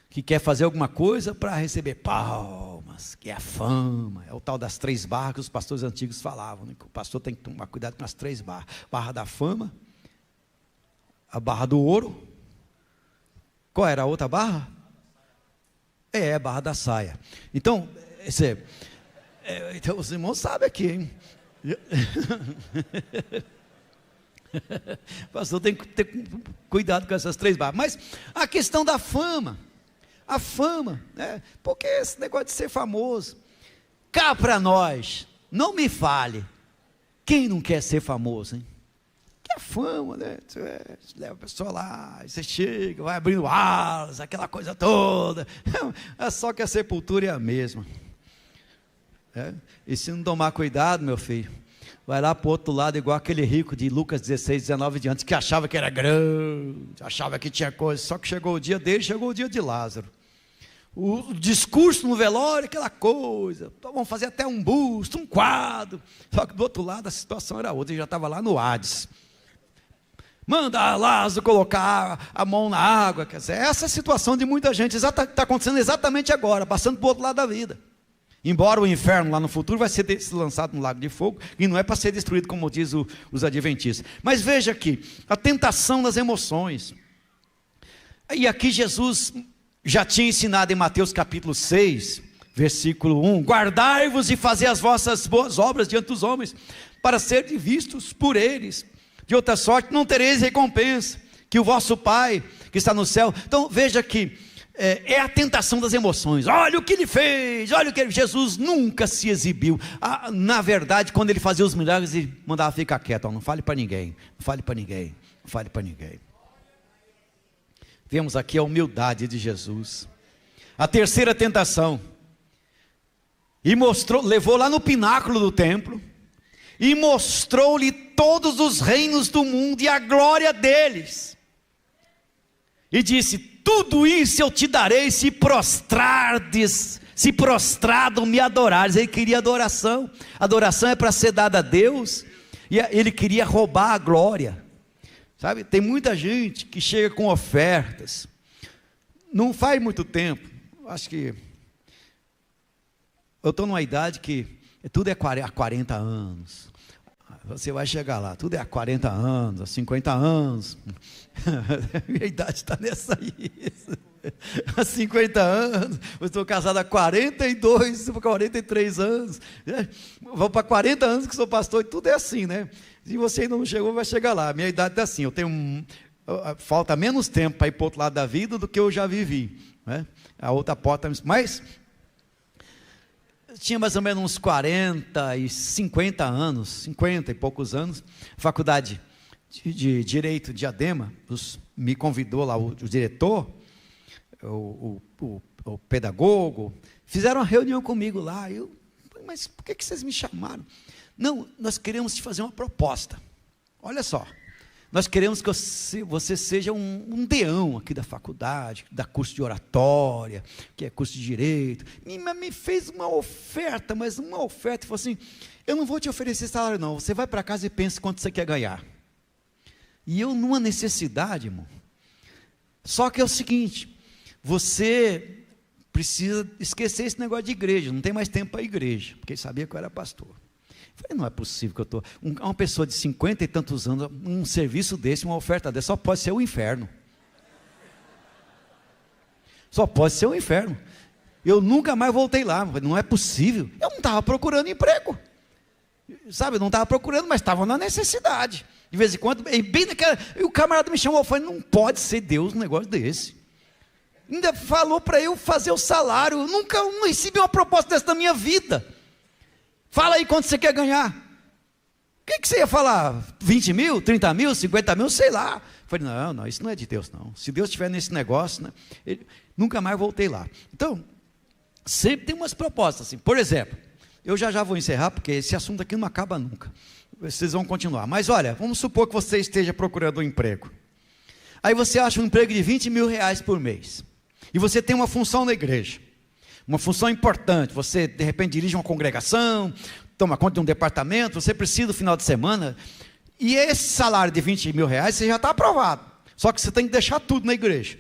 Speaker 1: Que quer fazer alguma coisa para receber palmas, que é a fama, é o tal das 3 barras que os pastores antigos falavam, né? Que o pastor tem que tomar cuidado com as 3 barras: barra da fama, a barra do ouro. Qual era a outra barra? A barra da saia. Então, então os irmãos sabem aqui, hein? O pastor tem que ter cuidado com essas 3 barras. Mas a questão da fama, porque esse negócio de ser famoso, cá para nós, não me fale. Quem não quer ser famoso, hein? Quer fama, né? Você leva a pessoa lá, aí você chega, vai abrindo alas, aquela coisa toda. É só que a sepultura é a mesma. E se não tomar cuidado, meu filho, vai lá para o outro lado, igual aquele rico de Lucas 16, 19 diante, que achava que era grande, achava que tinha coisa, só que chegou o dia dele, chegou o dia de Lázaro. O discurso no velório, aquela coisa, então vamos fazer até um busto, um quadro, só que do outro lado a situação era outra, ele já estava lá no Hades. Manda Lázaro colocar a mão na água, quer dizer, essa é a situação de muita gente, está acontecendo exatamente agora, passando para o outro lado da vida. Embora o inferno lá no futuro vai ser lançado no lago de fogo, e não é para ser destruído, como diz os adventistas. Mas veja aqui, a tentação das emoções. E aqui Jesus já tinha ensinado em Mateus capítulo 6, versículo 1, guardai-vos e fazei as vossas boas obras diante dos homens, para serem vistos por eles, de outra sorte não tereis recompensa, que o vosso Pai que está no céu. Então veja aqui, é a tentação das emoções. Olha o que ele fez, olha o que Jesus nunca se exibiu. Na verdade, quando ele fazia os milagres, ele mandava ficar quieto, não fale para ninguém, não fale para ninguém, não fale para ninguém. Vemos aqui a humildade de Jesus. A terceira tentação, e levou lá no pináculo do templo, e mostrou-lhe todos os reinos do mundo e a glória deles, e disse: tudo isso eu te darei se prostrado me adorares. Ele queria adoração. Adoração é para ser dada a Deus, e ele queria roubar a glória. Sabe, tem muita gente que chega com ofertas. Não faz muito tempo, acho que eu estou numa idade que tudo é há 40 anos. Você vai chegar lá, tudo é há 40 anos, há 50 anos. Minha idade está nessa aí. Há 50 anos, eu estou casado há 42, 43 anos. Vou para 40 anos que sou pastor, e tudo é assim, né? Se você ainda não chegou, vai chegar lá. Minha idade está assim, falta menos tempo para ir para o outro lado da vida do que eu já vivi, né? A outra porta, mas tinha mais ou menos uns 40 e 50 anos, 50 e poucos anos, faculdade de Direito de Diadema, me convidou lá o diretor, o pedagogo, fizeram uma reunião comigo lá. Eu falei: mas por que vocês me chamaram? Não, nós queremos te fazer uma proposta. Olha só, nós queremos que você seja um deão aqui da faculdade, da curso de oratória, que é curso de direito. Me fez uma oferta, mas uma oferta, e falou assim: eu não vou te oferecer salário não, você vai para casa e pensa quanto você quer ganhar. E eu numa necessidade, irmão. Só que é o seguinte, você precisa esquecer esse negócio de igreja, não tem mais tempo para a igreja, porque ele sabia que eu era pastor. Eu falei: não é possível que eu estou, uma pessoa de 50 e tantos anos, um serviço desse, uma oferta dessa, só pode ser o inferno. Só pode ser o inferno. Eu nunca mais voltei lá, não é possível. Eu não estava procurando emprego, sabe, eu não estava procurando, mas estava na necessidade. De vez em quando, bem naquela, e o camarada me chamou, eu falei: não pode ser Deus um negócio desse. Ainda falou para eu fazer o salário, eu nunca recebi uma proposta dessa na minha vida. Fala aí quanto você quer ganhar. O que você ia falar? 20 mil, 30 mil, 50 mil, sei lá. Eu falei: não, isso não é de Deus não. Se Deus estiver nesse negócio, né? Nunca mais voltei lá. Então, sempre tem umas propostas assim. Por exemplo, eu já vou encerrar, porque esse assunto aqui não acaba nunca. Vocês vão continuar. Mas olha, vamos supor que você esteja procurando um emprego. Aí você acha um emprego de 20 mil reais por mês. E você tem uma função na igreja. Uma função importante, você de repente dirige uma congregação, toma conta de um departamento, você precisa do final de semana, e esse salário de 20 mil reais, você já está aprovado, só que você tem que deixar tudo na igreja,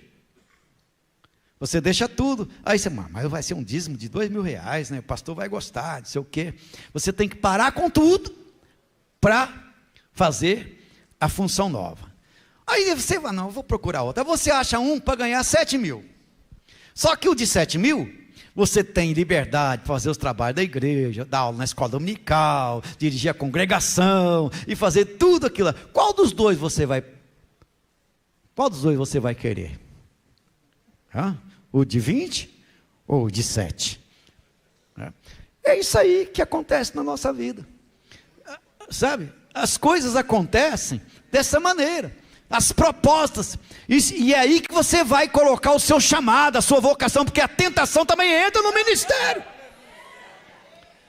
Speaker 1: você deixa tudo, aí você: mas vai ser um dízimo de 2 mil reais, né? O pastor vai gostar, não sei o quê, você tem que parar com tudo, para fazer a função nova. Aí você vai: não, eu vou procurar outra. Aí você acha um para ganhar 7 mil, só que o de 7 mil, você tem liberdade para fazer os trabalhos da igreja, dar aula na escola dominical, dirigir a congregação e fazer tudo aquilo. Qual dos dois você vai querer? O de 20 ou o de 7? É isso aí que acontece na nossa vida. Sabe? As coisas acontecem dessa maneira. As propostas. E é aí que você vai colocar o seu chamado, a sua vocação, porque a tentação também entra no ministério.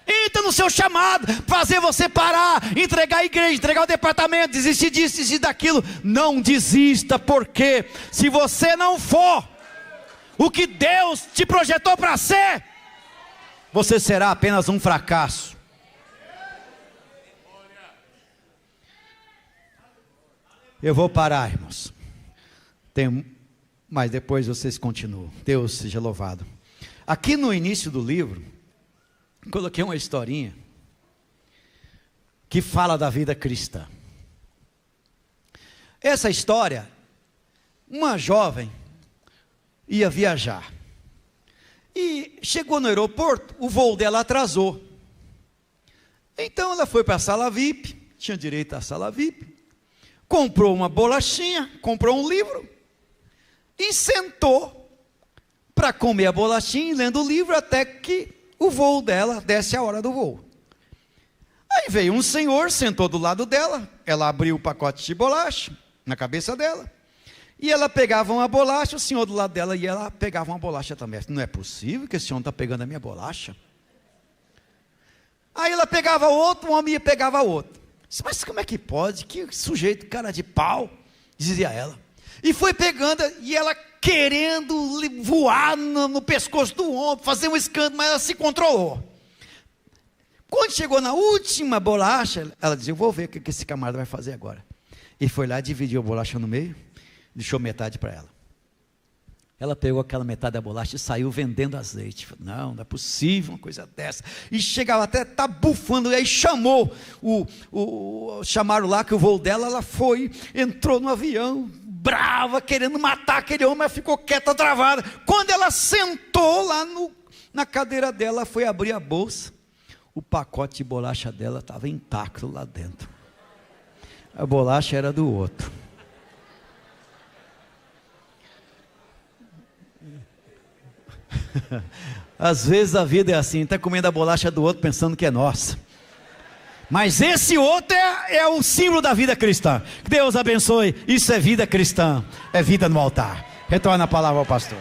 Speaker 1: Entra no seu chamado, fazer você parar, entregar a igreja, entregar o departamento, desistir disso, desistir daquilo. Não desista, porque se você não for o que Deus te projetou para ser, você será apenas um fracasso. Eu vou parar, irmãos. Mas depois vocês continuam. Deus seja louvado. Aqui no início do livro, coloquei uma historinha que fala da vida cristã. Essa história, uma jovem ia viajar e chegou no aeroporto, o voo dela atrasou. Então ela foi para a sala VIP, tinha direito à sala VIP, comprou uma bolachinha, comprou um livro e sentou para comer a bolachinha e lendo o livro até que o voo dela desse a hora do voo. Aí veio um senhor, sentou do lado dela, ela abriu o pacote de bolacha na cabeça dela, e ela pegava uma bolacha, o senhor do lado dela, e ela pegava uma bolacha também. Não é possível que esse senhor não está pegando a minha bolacha. Aí ela pegava outro, o homem pegava outro. Mas como é que pode? Que sujeito, cara de pau, dizia ela. E foi pegando, e ela querendo voar no pescoço do homem, fazer um escândalo, mas ela se controlou. Quando chegou na última bolacha, ela dizia: eu vou ver o que esse camarada vai fazer agora. E foi lá, dividiu a bolacha no meio, deixou metade para ela. Ela pegou aquela metade da bolacha e saiu vendendo azeite. Não é possível uma coisa dessa. E chegava até, tá bufando, e aí chamou, chamaram lá que o voo dela, ela foi, entrou no avião, brava, querendo matar aquele homem, mas ficou quieta, travada. Quando ela sentou lá na cadeira dela, foi abrir a bolsa, o pacote de bolacha dela estava intacto lá dentro. A bolacha era do outro. Às vezes a vida é assim, está comendo a bolacha do outro pensando que é nossa. Mas esse outro é o símbolo da vida cristã. Deus abençoe. Isso é vida cristã, é vida no altar. Retorna a palavra ao pastor.